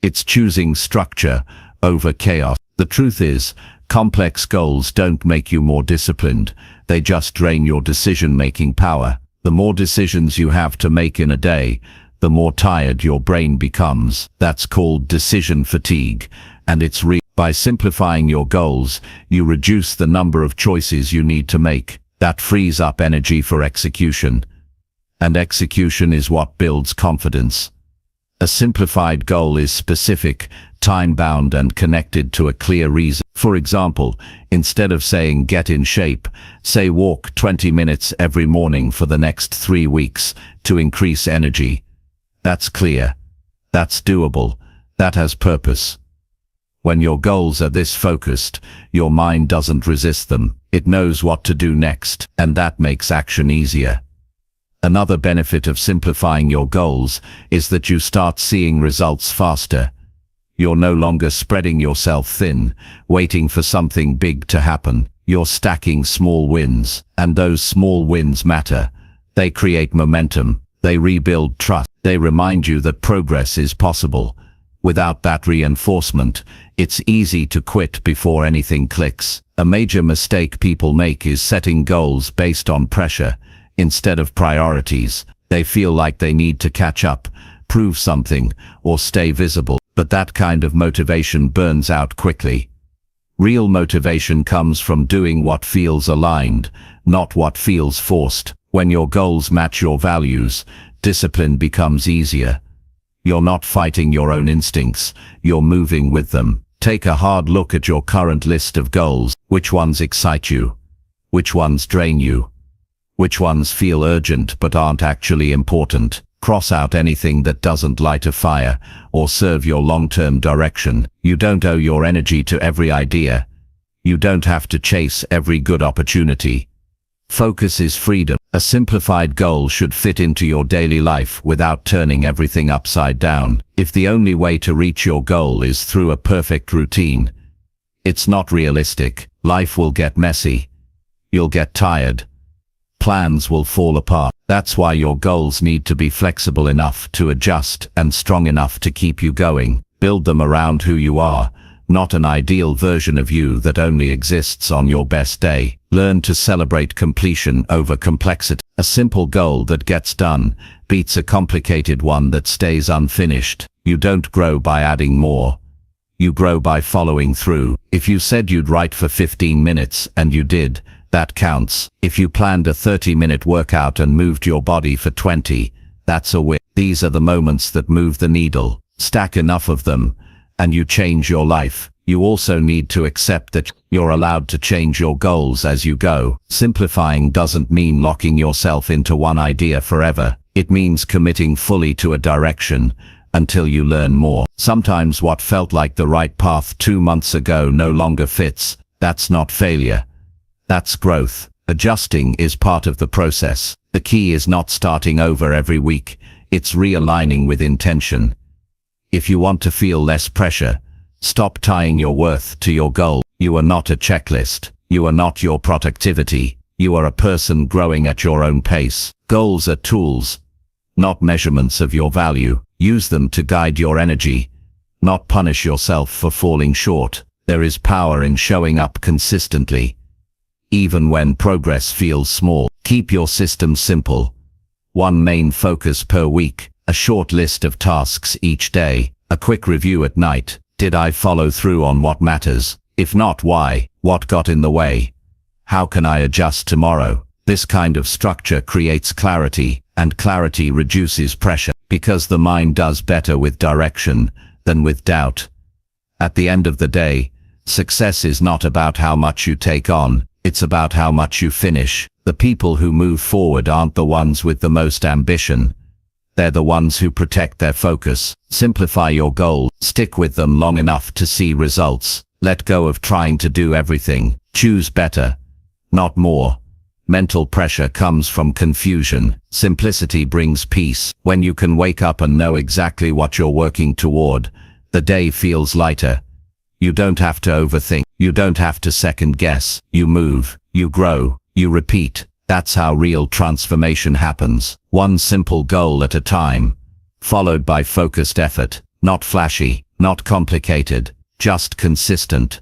It's choosing structure over chaos. The truth is, complex goals don't make you more disciplined, they just drain your decision-making power. The more decisions you have to make in a day, the more tired your brain becomes. That's called decision fatigue, and it's real. By simplifying your goals, you reduce the number of choices you need to make. That frees up energy for execution. And execution is what builds confidence. A simplified goal is specific, time-bound, and connected to a clear reason. For example, instead of saying get in shape, say walk 20 minutes every morning for the next 3 weeks to increase energy. That's clear. That's doable. That has purpose. When your goals are this focused, your mind doesn't resist them. It knows what to do next, and that makes action easier. Another benefit of simplifying your goals is that you start seeing results faster. You're no longer spreading yourself thin, waiting for something big to happen. You're stacking small wins, and those small wins matter. They create momentum. They rebuild trust. They remind you that progress is possible. Without that reinforcement, it's easy to quit before anything clicks. A major mistake people make is setting goals based on pressure instead of priorities. They feel like they need to catch up, prove something, or stay visible. But that kind of motivation burns out quickly. Real motivation comes from doing what feels aligned, not what feels forced. When your goals match your values, discipline becomes easier. You're not fighting your own instincts, you're moving with them. Take a hard look at your current list of goals. Which ones excite you? Which ones drain you? Which ones feel urgent but aren't actually important? Cross out anything that doesn't light a fire or serve your long-term direction. You don't owe your energy to every idea. You don't have to chase every good opportunity. Focus is freedom. A simplified goal should fit into your daily life without turning everything upside down. If the only way to reach your goal is through a perfect routine, it's not realistic. Life will get messy. You'll get tired. Plans will fall apart. That's why your goals need to be flexible enough to adjust and strong enough to keep you going. Build them around who you are, not an ideal version of you that only exists on your best day. Learn to celebrate completion over complexity. A simple goal that gets done beats a complicated one that stays unfinished. You don't grow by adding more. You grow by following through. If you said you'd write for 15 minutes and you did, that counts. If you planned a 30-minute workout and moved your body for 20, that's a win. These are the moments that move the needle. Stack enough of them, and you change your life. You also need to accept that you're allowed to change your goals as you go. Simplifying doesn't mean locking yourself into one idea forever. It means committing fully to a direction until you learn more. Sometimes what felt like the right path 2 months ago no longer fits. That's not failure. That's growth. Adjusting is part of the process. The key is not starting over every week. It's realigning with intention. If you want to feel less pressure, stop tying your worth to your goal. You are not a checklist. You are not your productivity. You are a person growing at your own pace. Goals are tools, not measurements of your value. Use them to guide your energy, not punish yourself for falling short. There is power in showing up consistently, even when progress feels small. Keep your system simple. One main focus per week, a short list of tasks each day, a quick review at night. Did I follow through on what matters? If not, why? What got in the way? How can I adjust tomorrow? This kind of structure creates clarity, and clarity reduces pressure, because the mind does better with direction than with doubt. At the end of the day, success is not about how much you take on, it's about how much you finish. The people who move forward aren't the ones with the most ambition. They're the ones who protect their focus. Simplify your goals. Stick with them long enough to see results. Let go of trying to do everything. Choose better, not more. Mental pressure comes from confusion. Simplicity brings peace. When you can wake up and know exactly what you're working toward, the day feels lighter. You don't have to overthink. You don't have to second guess. You move, you grow, you repeat. That's how real transformation happens. One simple goal at a time, followed by focused effort. Not flashy, not complicated, just consistent.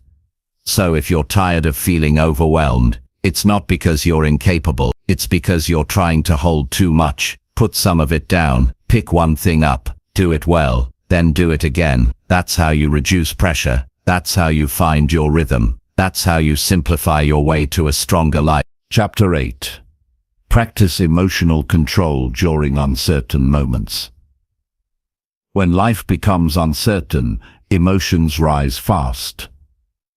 So if you're tired of feeling overwhelmed, it's not because you're incapable, it's because you're trying to hold too much. Put some of it down, pick one thing up, do it well, then do it again. That's how you reduce pressure. That's how you find your rhythm. That's how you simplify your way to a stronger life. Chapter 8. Practice emotional control during uncertain moments. When life becomes uncertain, emotions rise fast.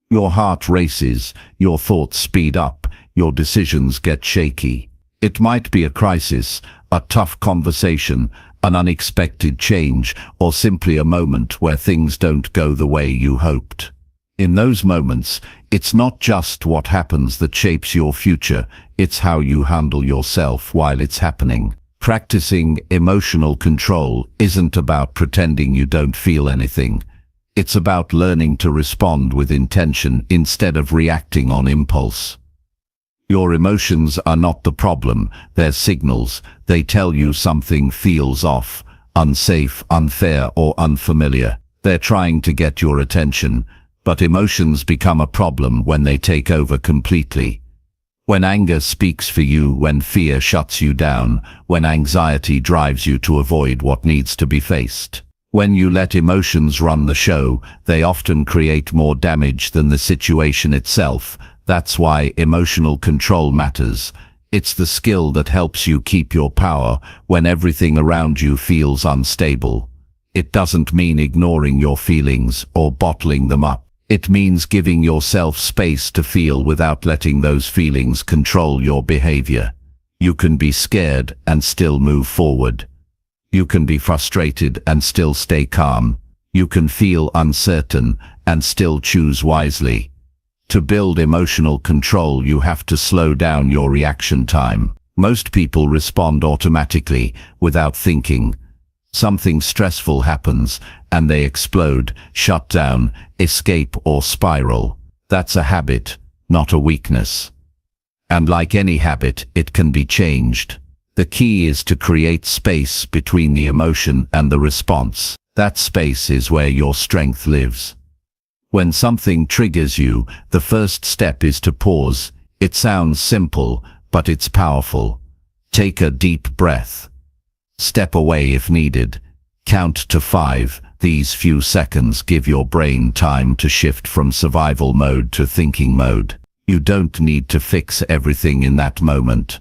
Your heart races, your thoughts speed up, your decisions get shaky. It might be a crisis, a tough conversation, an unexpected change, or simply a moment where things don't go the way you hoped. In those moments, it's not just what happens that shapes your future, it's how you handle yourself while it's happening. Practicing emotional control isn't about pretending you don't feel anything. It's about learning to respond with intention instead of reacting on impulse. Your emotions are not the problem, they're signals. They tell you something feels off, unsafe, unfair, or unfamiliar. They're trying to get your attention, but emotions become a problem when they take over completely. When anger speaks for you, when fear shuts you down, when anxiety drives you to avoid what needs to be faced. When you let emotions run the show, they often create more damage than the situation itself. That's why emotional control matters. It's the skill that helps you keep your power when everything around you feels unstable. It doesn't mean ignoring your feelings or bottling them up. It means giving yourself space to feel without letting those feelings control your behavior. You can be scared and still move forward. You can be frustrated and still stay calm. You can feel uncertain and still choose wisely. To build emotional control, you have to slow down your reaction time. Most people respond automatically, without thinking. Something stressful happens, and they explode, shut down, escape, or spiral. That's a habit, not a weakness. And like any habit, it can be changed. The key is to create space between the emotion and the response. That space is where your strength lives. When something triggers you, the first step is to pause. It sounds simple, but it's powerful. Take a deep breath. Step away if needed. Count to 5. These few seconds give your brain time to shift from survival mode to thinking mode. You don't need to fix everything in that moment.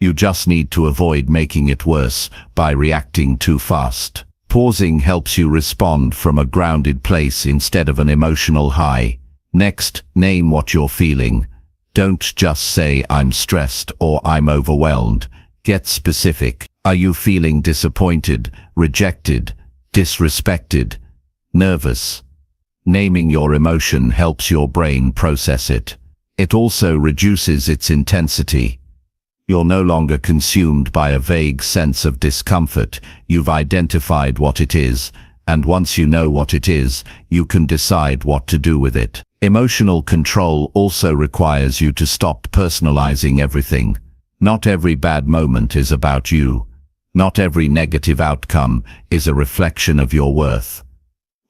You just need to avoid making it worse by reacting too fast. Pausing helps you respond from a grounded place instead of an emotional high. Next, name what you're feeling. Don't just say I'm stressed or I'm overwhelmed. Get specific. Are you feeling disappointed, rejected, disrespected, nervous? Naming your emotion helps your brain process it. It also reduces its intensity. You're no longer consumed by a vague sense of discomfort. You've identified what it is, and once you know what it is, you can decide what to do with it. Emotional control also requires you to stop personalizing everything. Not every bad moment is about you. Not every negative outcome is a reflection of your worth.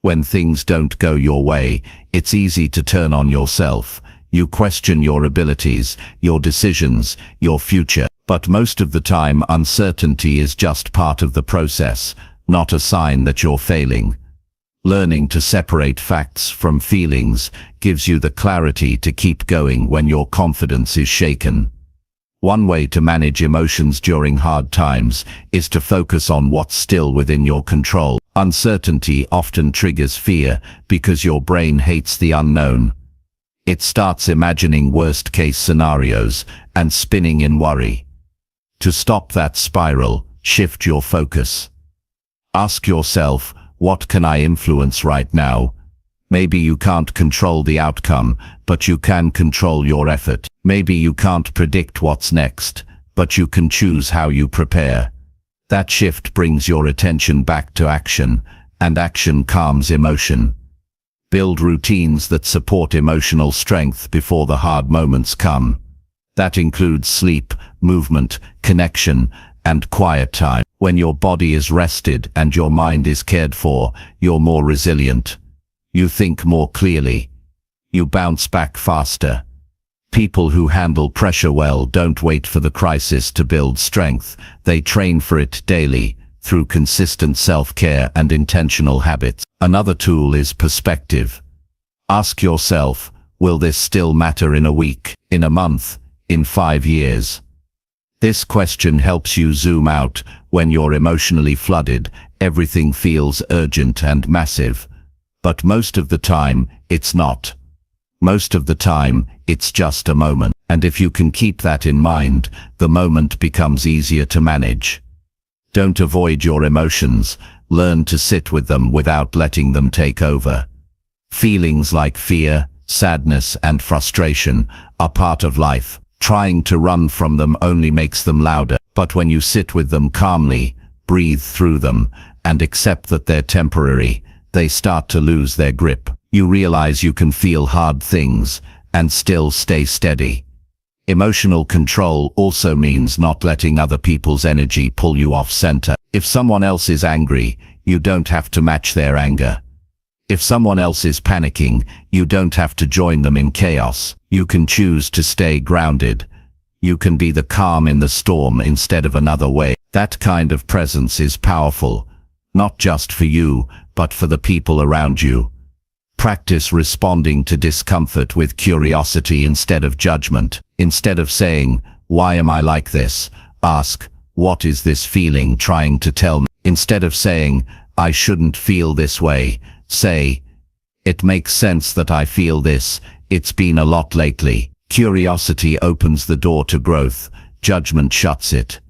When things don't go your way, it's easy to turn on yourself. You question your abilities, your decisions, your future. But most of the time, uncertainty is just part of the process, not a sign that you're failing. Learning to separate facts from feelings gives you the clarity to keep going when your confidence is shaken. One way to manage emotions during hard times is to focus on what's still within your control. Uncertainty often triggers fear because your brain hates the unknown. It starts imagining worst-case scenarios and spinning in worry. To stop that spiral, shift your focus. Ask yourself, what can I influence right now? Maybe you can't control the outcome, but you can control your effort. Maybe you can't predict what's next, but you can choose how you prepare. That shift brings your attention back to action, and action calms emotion. Build routines that support emotional strength before the hard moments come. That includes sleep, movement, connection, and quiet time. When your body is rested and your mind is cared for, you're more resilient. You think more clearly. You bounce back faster. People who handle pressure well don't wait for the crisis to build strength. They train for it daily, through consistent self-care and intentional habits. Another tool is perspective. Ask yourself, will this still matter in a week, in a month, in 5 years? This question helps you zoom out. When you're emotionally flooded, everything feels urgent and massive. But most of the time, it's not. Most of the time, it's just a moment. And if you can keep that in mind, the moment becomes easier to manage. Don't avoid your emotions. Learn to sit with them without letting them take over. Feelings like fear, sadness, and frustration are part of life. Trying to run from them only makes them louder. But when you sit with them calmly, breathe through them, and accept that they're temporary, they start to lose their grip. You realize you can feel hard things and still stay steady. Emotional control also means not letting other people's energy pull you off center. If someone else is angry, you don't have to match their anger. If someone else is panicking, you don't have to join them in chaos. You can choose to stay grounded. You can be the calm in the storm instead of another wave. That kind of presence is powerful, not just for you, but for the people around you. Practice responding to discomfort with curiosity instead of judgment. Instead of saying, "Why am I like this?" ask, "What is this feeling trying to tell me?" Instead of saying, "I shouldn't feel this way," say, "It makes sense that I feel this. It's been a lot lately." Curiosity opens the door to growth. Judgment shuts it.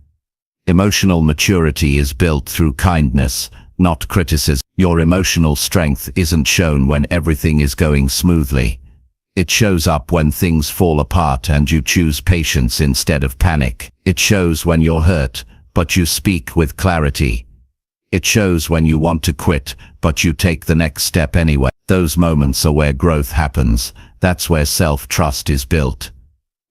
Emotional maturity is built through kindness, not criticism. Your emotional strength isn't shown when everything is going smoothly. It shows up when things fall apart and you choose patience instead of panic. It shows when you're hurt, but you speak with clarity. It shows when you want to quit, but you take the next step anyway. Those moments are where growth happens. That's where self-trust is built.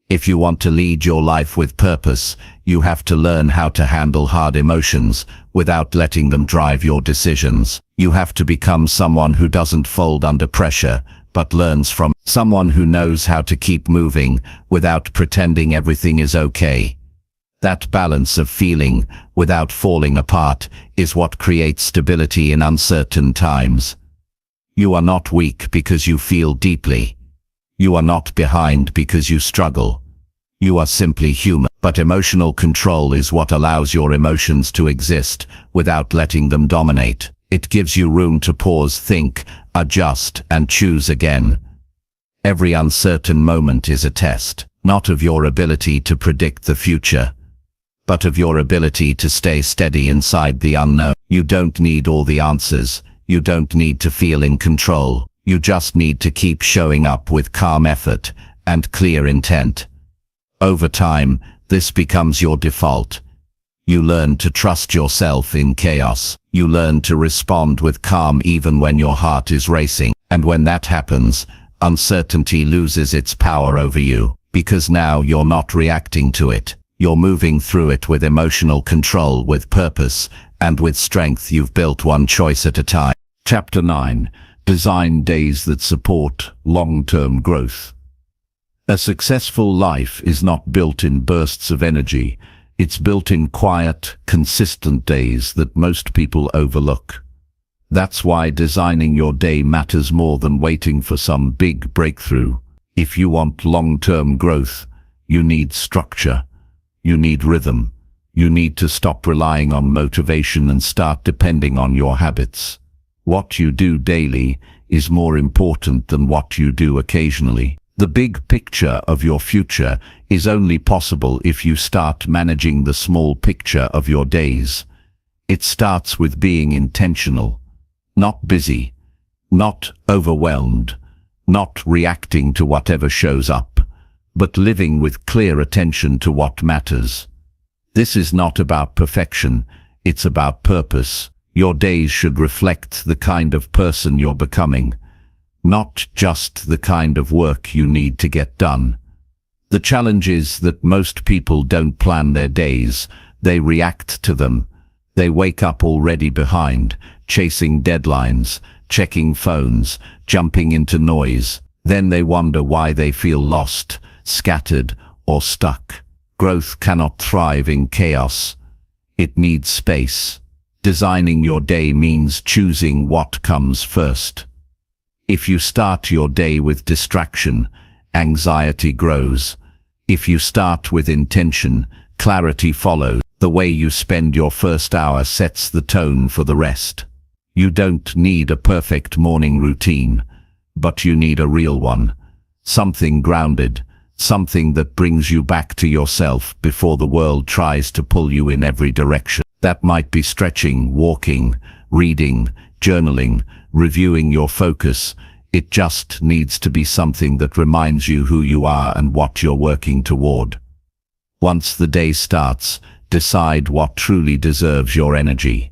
If you want to lead your life with purpose, you have to learn how to handle hard emotions without letting them drive your decisions. You have to become someone who doesn't fold under pressure, but learns from someone who knows how to keep moving without pretending everything is okay. That balance of feeling without falling apart is what creates stability in uncertain times. You are not weak because you feel deeply. You are not behind because you struggle. You are simply human. But emotional control is what allows your emotions to exist without letting them dominate. It gives you room to pause, think, adjust, and choose again. Every uncertain moment is a test, not of your ability to predict the future, but of your ability to stay steady inside the unknown. You don't need all the answers. You don't need to feel in control. You just need to keep showing up with calm effort and clear intent. Over time, this becomes your default. You learn to trust yourself in chaos. You learn to respond with calm even when your heart is racing. And when that happens, uncertainty loses its power over you, because now you're not reacting to it. You're moving through it with emotional control, with purpose, and with strength you've built one choice at a time. Chapter 9. Design days that support long-term growth. A successful life is not built in bursts of energy. It's built in quiet, consistent days that most people overlook. That's why designing your day matters more than waiting for some big breakthrough. If you want long-term growth, you need structure. You need rhythm. You need to stop relying on motivation and start depending on your habits. What you do daily is more important than what you do occasionally. The big picture of your future is only possible if you start managing the small picture of your days. It starts with being intentional, not busy, not overwhelmed, not reacting to whatever shows up, but living with clear attention to what matters. This is not about perfection, it's about purpose. Your days should reflect the kind of person you're becoming, not just the kind of work you need to get done. The challenge is that most people don't plan their days, they react to them. They wake up already behind, chasing deadlines, checking phones, jumping into noise. Then they wonder why they feel lost, scattered, or stuck. Growth cannot thrive in chaos. It needs space. Designing your day means choosing what comes first. If you start your day with distraction, anxiety grows. If you start with intention, clarity follows. The way you spend your first hour sets the tone for the rest. You don't need a perfect morning routine, but you need a real one. Something grounded, something that brings you back to yourself before the world tries to pull you in every direction. That might be stretching, walking, reading, journaling, reviewing your focus. It just needs to be something that reminds you who you are and what you're working toward. Once the day starts, decide what truly deserves your energy.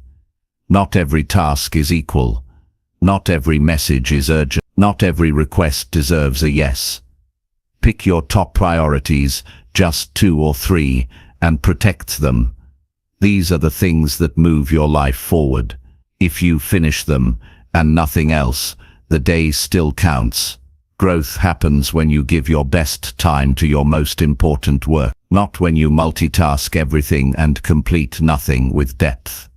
Not every task is equal. Not every message is urgent. Not every request deserves a yes. Pick your top priorities, just 2 or 3, and protect them. These are the things that move your life forward. If you finish them, and nothing else, the day still counts. Growth happens when you give your best time to your most important work, not when you multitask everything and complete nothing with depth.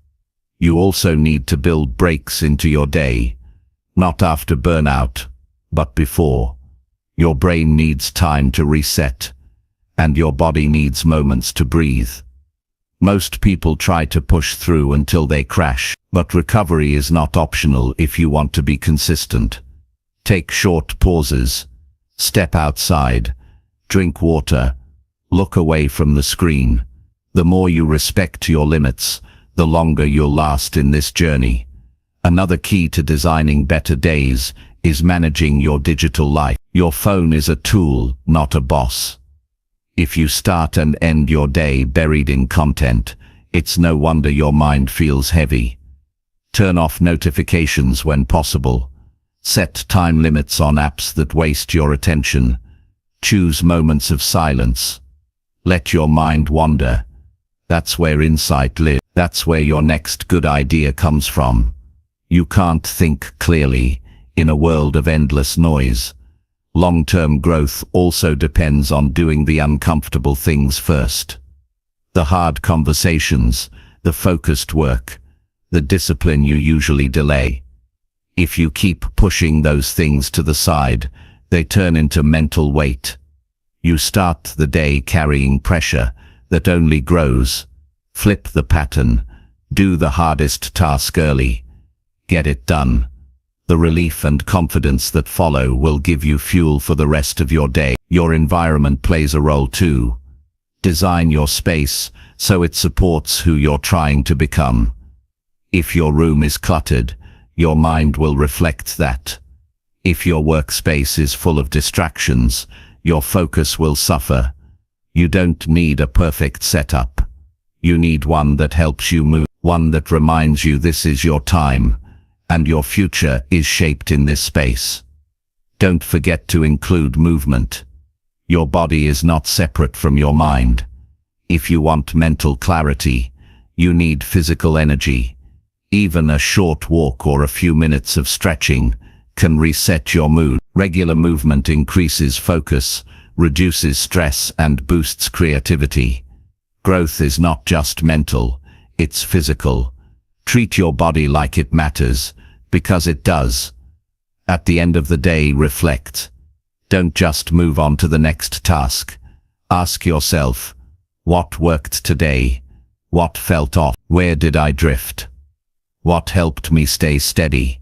You also need to build breaks into your day, not after burnout, but before. Your brain needs time to reset, and your body needs moments to breathe. Most people try to push through until they crash, but recovery is not optional if you want to be consistent. Take short pauses, step outside, drink water, look away from the screen. The more you respect your limits, the longer you'll last in this journey. Another key to designing better days is managing your digital life. Your phone is a tool, not a boss. If you start and end your day buried in content, it's no wonder your mind feels heavy. Turn off notifications when possible. Set time limits on apps that waste your attention. Choose moments of silence. Let your mind wander. That's where insight lives. That's where your next good idea comes from. You can't think clearly in a world of endless noise. Long-term growth also depends on doing the uncomfortable things first. The hard conversations, the focused work, the discipline you usually delay. If you keep pushing those things to the side, they turn into mental weight. You start the day carrying pressure that only grows. Flip the pattern. Do the hardest task early. Get it done. The relief and confidence that follow will give you fuel for the rest of your day. Your environment plays a role too. Design your space so it supports who you're trying to become. If your room is cluttered, your mind will reflect that. If your workspace is full of distractions, your focus will suffer. You don't need a perfect setup. You need one that helps you move, one that reminds you this is your time, and your future is shaped in this space. Don't forget to include movement. Your body is not separate from your mind. If you want mental clarity, you need physical energy. Even a short walk or a few minutes of stretching can reset your mood. Regular movement increases focus, reduces stress, and boosts creativity. Growth is not just mental, it's physical. Treat your body like it matters, because it does. At the end of the day, reflect. Don't just move on to the next task. Ask yourself, what worked today? What felt off? Where did I drift? What helped me stay steady?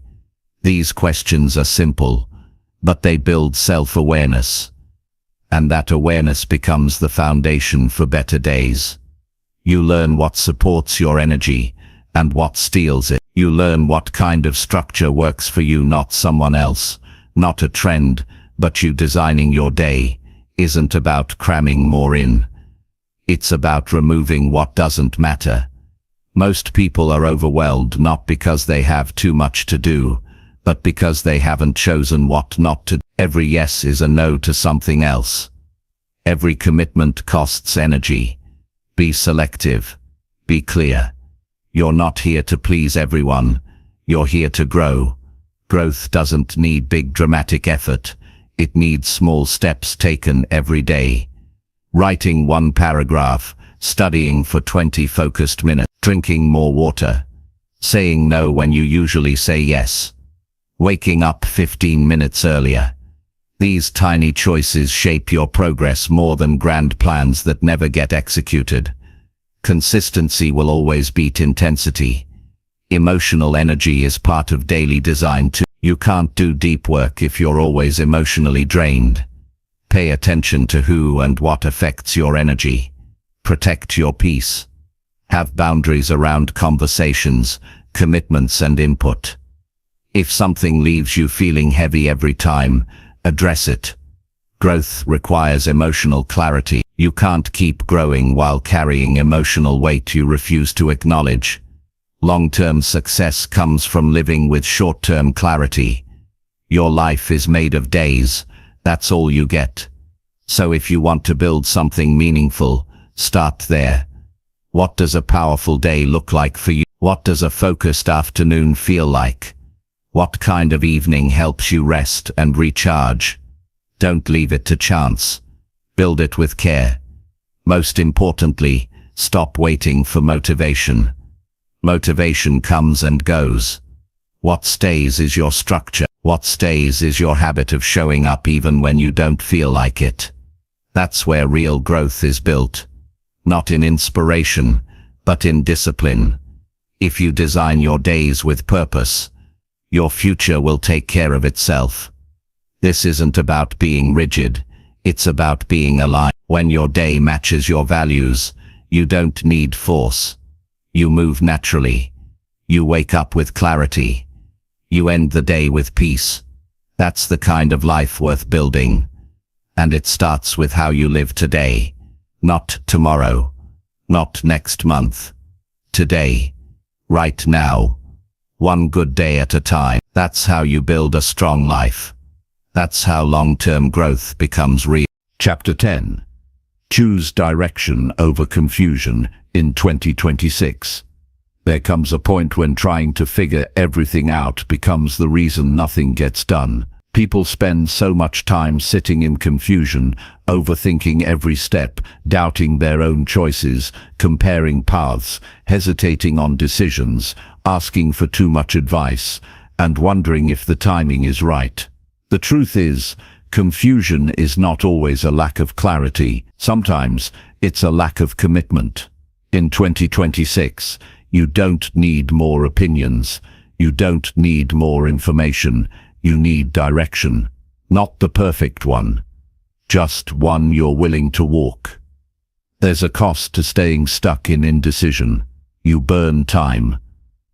These questions are simple, but they build self-awareness. And that awareness becomes the foundation for better days. You learn what supports your energy and what steals it. You learn what kind of structure works for you, not someone else, not a trend, but you. Designing your day isn't about cramming more in. It's about removing what doesn't matter. Most people are overwhelmed not because they have too much to do, but because they haven't chosen what not to do. Every yes is a no to something else. Every commitment costs energy. Be selective. Be clear. You're not here to please everyone. You're here to grow. Growth doesn't need big dramatic effort. It needs small steps taken every day. Writing 1 paragraph, studying for 20 focused minutes, drinking more water, saying no when you usually say yes, waking up 15 minutes earlier. These tiny choices shape your progress more than grand plans that never get executed. Consistency will always beat intensity. Emotional energy is part of daily design too. You can't do deep work if you're always emotionally drained. Pay attention to who and what affects your energy. Protect your peace. Have boundaries around conversations, commitments, and input. If something leaves you feeling heavy every time, address it. Growth requires emotional clarity. You can't keep growing while carrying emotional weight you refuse to acknowledge. Long-term success comes from living with short-term clarity. Your life is made of days. That's all you get. So if you want to build something meaningful, start there. What does a powerful day look like for you? What does a focused afternoon feel like? What kind of evening helps you rest and recharge? Don't leave it to chance. Build it with care. Most importantly, stop waiting for motivation. Motivation comes and goes. What stays is your structure. What stays is your habit of showing up even when you don't feel like it. That's where real growth is built. Not in inspiration, but in discipline. If you design your days with purpose, your future will take care of itself. This isn't about being rigid, it's about being aligned. When your day matches your values, you don't need force. You move naturally. You wake up with clarity. You end the day with peace. That's the kind of life worth building. And it starts with how you live today, not tomorrow, not next month. Today, right now, one good day at a time. That's how you build a strong life. That's how long-term growth becomes real. Chapter 10. Choose direction over confusion in 2026. There comes a point when trying to figure everything out becomes the reason nothing gets done. People spend so much time sitting in confusion, overthinking every step, doubting their own choices, comparing paths, hesitating on decisions, asking for too much advice, and wondering if the timing is right. The truth is, confusion is not always a lack of clarity. Sometimes it's a lack of commitment. In 2026, you don't need more opinions. You don't need more information. You need direction. Not the perfect one. Just one you're willing to walk. There's a cost to staying stuck in indecision. You burn time.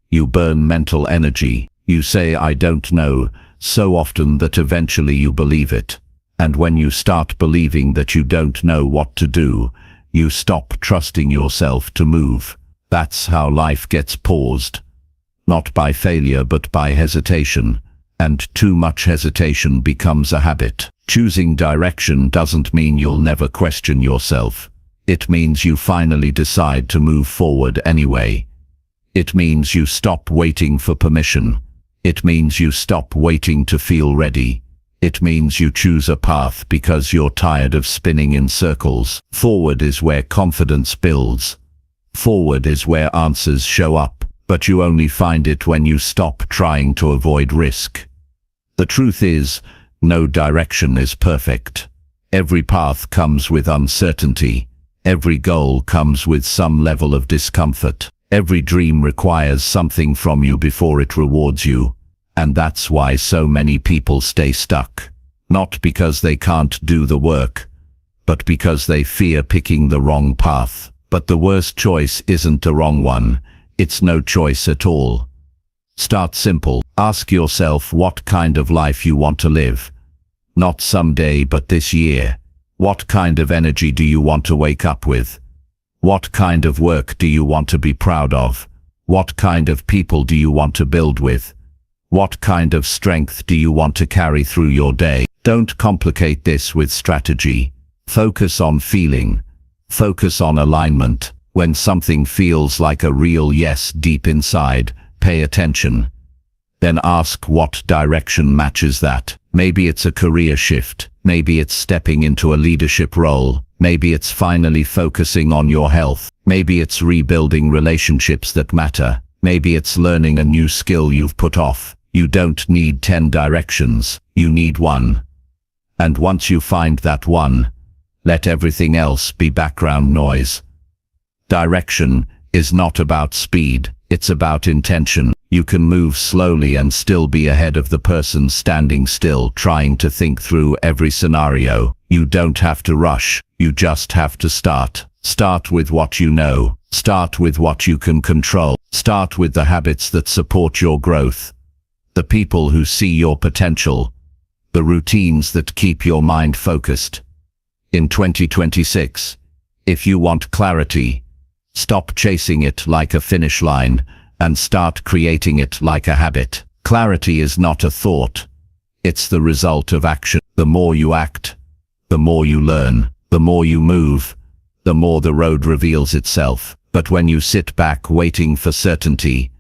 You burn mental energy. You say, "I don't know," so often that eventually you believe it. And when you start believing that you don't know what to do, you stop trusting yourself to move. That's how life gets paused. Not by failure, but by hesitation. And too much hesitation becomes a habit. Choosing direction doesn't mean you'll never question yourself. It means you finally decide to move forward anyway. It means you stop waiting for permission. It means you stop waiting to feel ready. It means you choose a path because you're tired of spinning in circles. Forward is where confidence builds. Forward is where answers show up, but you only find it when you stop trying to avoid risk. The truth is, no direction is perfect. Every path comes with uncertainty. Every goal comes with some level of discomfort. Every dream requires something from you before it rewards you. And that's why so many people stay stuck. Not because they can't do the work, but because they fear picking the wrong path. But the worst choice isn't the wrong one. It's no choice at all. Start simple. Ask yourself what kind of life you want to live. Not someday, but this year. What kind of energy do you want to wake up with? What kind of work do you want to be proud of? What kind of people do you want to build with? What kind of strength do you want to carry through your day? Don't complicate this with strategy. Focus on feeling. Focus on alignment. When something feels like a real yes deep inside, pay attention. Then ask what direction matches that. Maybe it's a career shift. Maybe it's stepping into a leadership role. Maybe it's finally focusing on your health. Maybe it's rebuilding relationships that matter. Maybe it's learning a new skill you've put off. You don't need 10 directions. You need one. And once you find that one, let everything else be background noise. Direction is not about speed. It's about intention. You can move slowly and still be ahead of the person standing still, trying to think through every scenario. You don't have to rush. You just have to start. Start with what you know. Start with what you can control. Start with the habits that support your growth. The people who see your potential. The routines that keep your mind focused. In 2026, if you want clarity, stop chasing it like a finish line and start creating it like a habit. Clarity is not a thought. It's the result of action. The more you act, the more you learn, the more you move, the more the road reveals itself. But when you sit back waiting for certainty,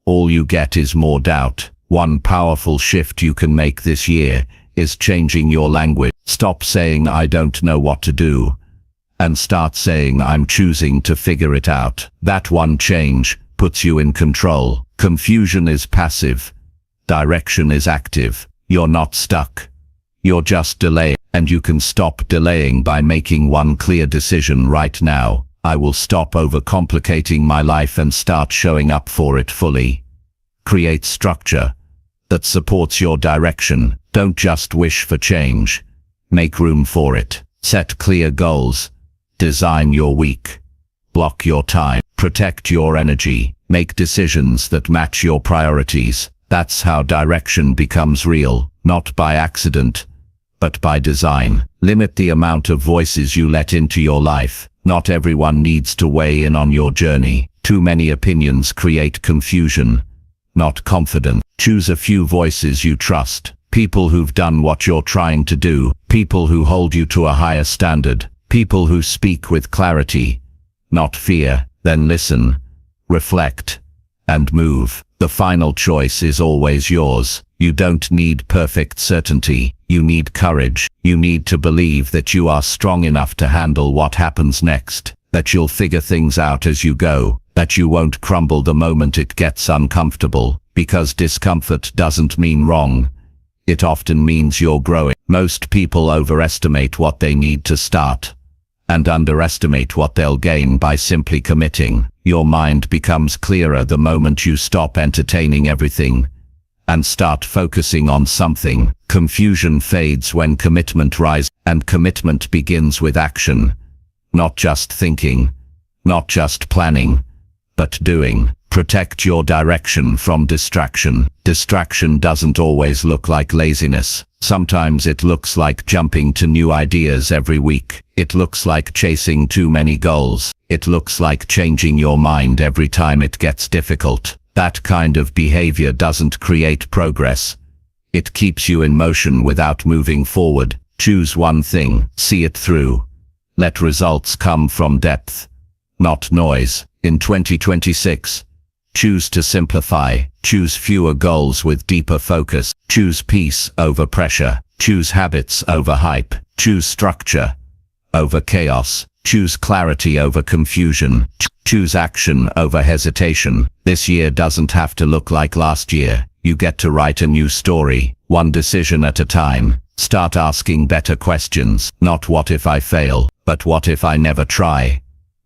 all you get is more doubt. One powerful shift you can make this year is changing your language. Stop saying "I don't know what to do" and start saying "I'm choosing to figure it out." That one change puts you in control. Confusion is passive. Direction is active. You're not stuck. You're just delaying. And you can stop delaying by making one clear decision right now. I will stop overcomplicating my life and start showing up for it fully. Create structure that supports your direction. Don't just wish for change. Make room for it. Set clear goals. Design your week. Block your time. Protect your energy. Make decisions that match your priorities. That's how direction becomes real, not by accident, but by design. Limit the amount of voices you let into your life. Not everyone needs to weigh in on your journey. Too many opinions create confusion, not confidence. Choose a few voices you trust. People who've done what you're trying to do. People who hold you to a higher standard. People who speak with clarity, not fear. Then listen, reflect, and move. The final choice is always yours. You don't need perfect certainty. You need courage. You need to believe that you are strong enough to handle what happens next, that you'll figure things out as you go, that you won't crumble the moment it gets uncomfortable, because discomfort doesn't mean wrong. It often means you're growing. Most people overestimate what they need to start, and underestimate what they'll gain by simply committing. Your mind becomes clearer the moment you stop entertaining everything and start focusing on something. Confusion fades when commitment rises, and commitment begins with action. Not just thinking, not just planning, but doing. Protect your direction from distraction. Distraction doesn't always look like laziness. Sometimes it looks like jumping to new ideas every week. It looks like chasing too many goals. It looks like changing your mind every time it gets difficult. That kind of behavior doesn't create progress. It keeps you in motion without moving forward. Choose one thing, see it through. Let results come from depth, not noise. In 2026, choose to simplify. Choose fewer goals with deeper focus. Choose peace over pressure. Choose habits over hype. Choose structure over chaos. Choose clarity over confusion. Choose action over hesitation. This year doesn't have to look like last year. You get to write a new story, one decision at a time. Start asking better questions. Not what if I fail, but what if I never try?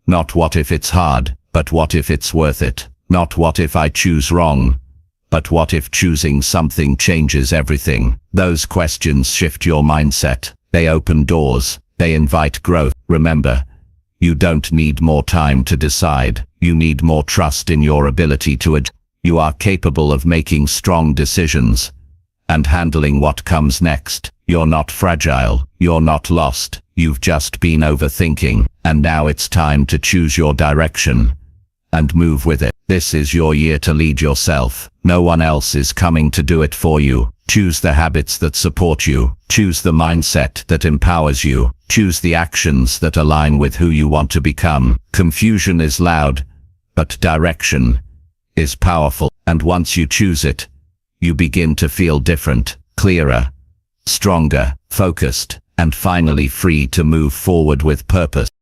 Not what if it's hard, but what if it's worth it? Not what if I choose wrong, but what if choosing something changes everything? Those questions shift your mindset. They open doors. They invite growth. Remember, you don't need more time to decide. You need more trust in your ability to adjust. You are capable of making strong decisions and handling what comes next. You're not fragile. You're not lost. You've just been overthinking, and now it's time to choose your direction and move with it. This is your year to lead yourself. No one else is coming to do it for you. Choose the habits that support you. Choose the mindset that empowers you. Choose the actions that align with who you want to become. Confusion is loud, but direction is powerful. And once you choose it, you begin to feel different, clearer, stronger, focused, and finally free to move forward with purpose.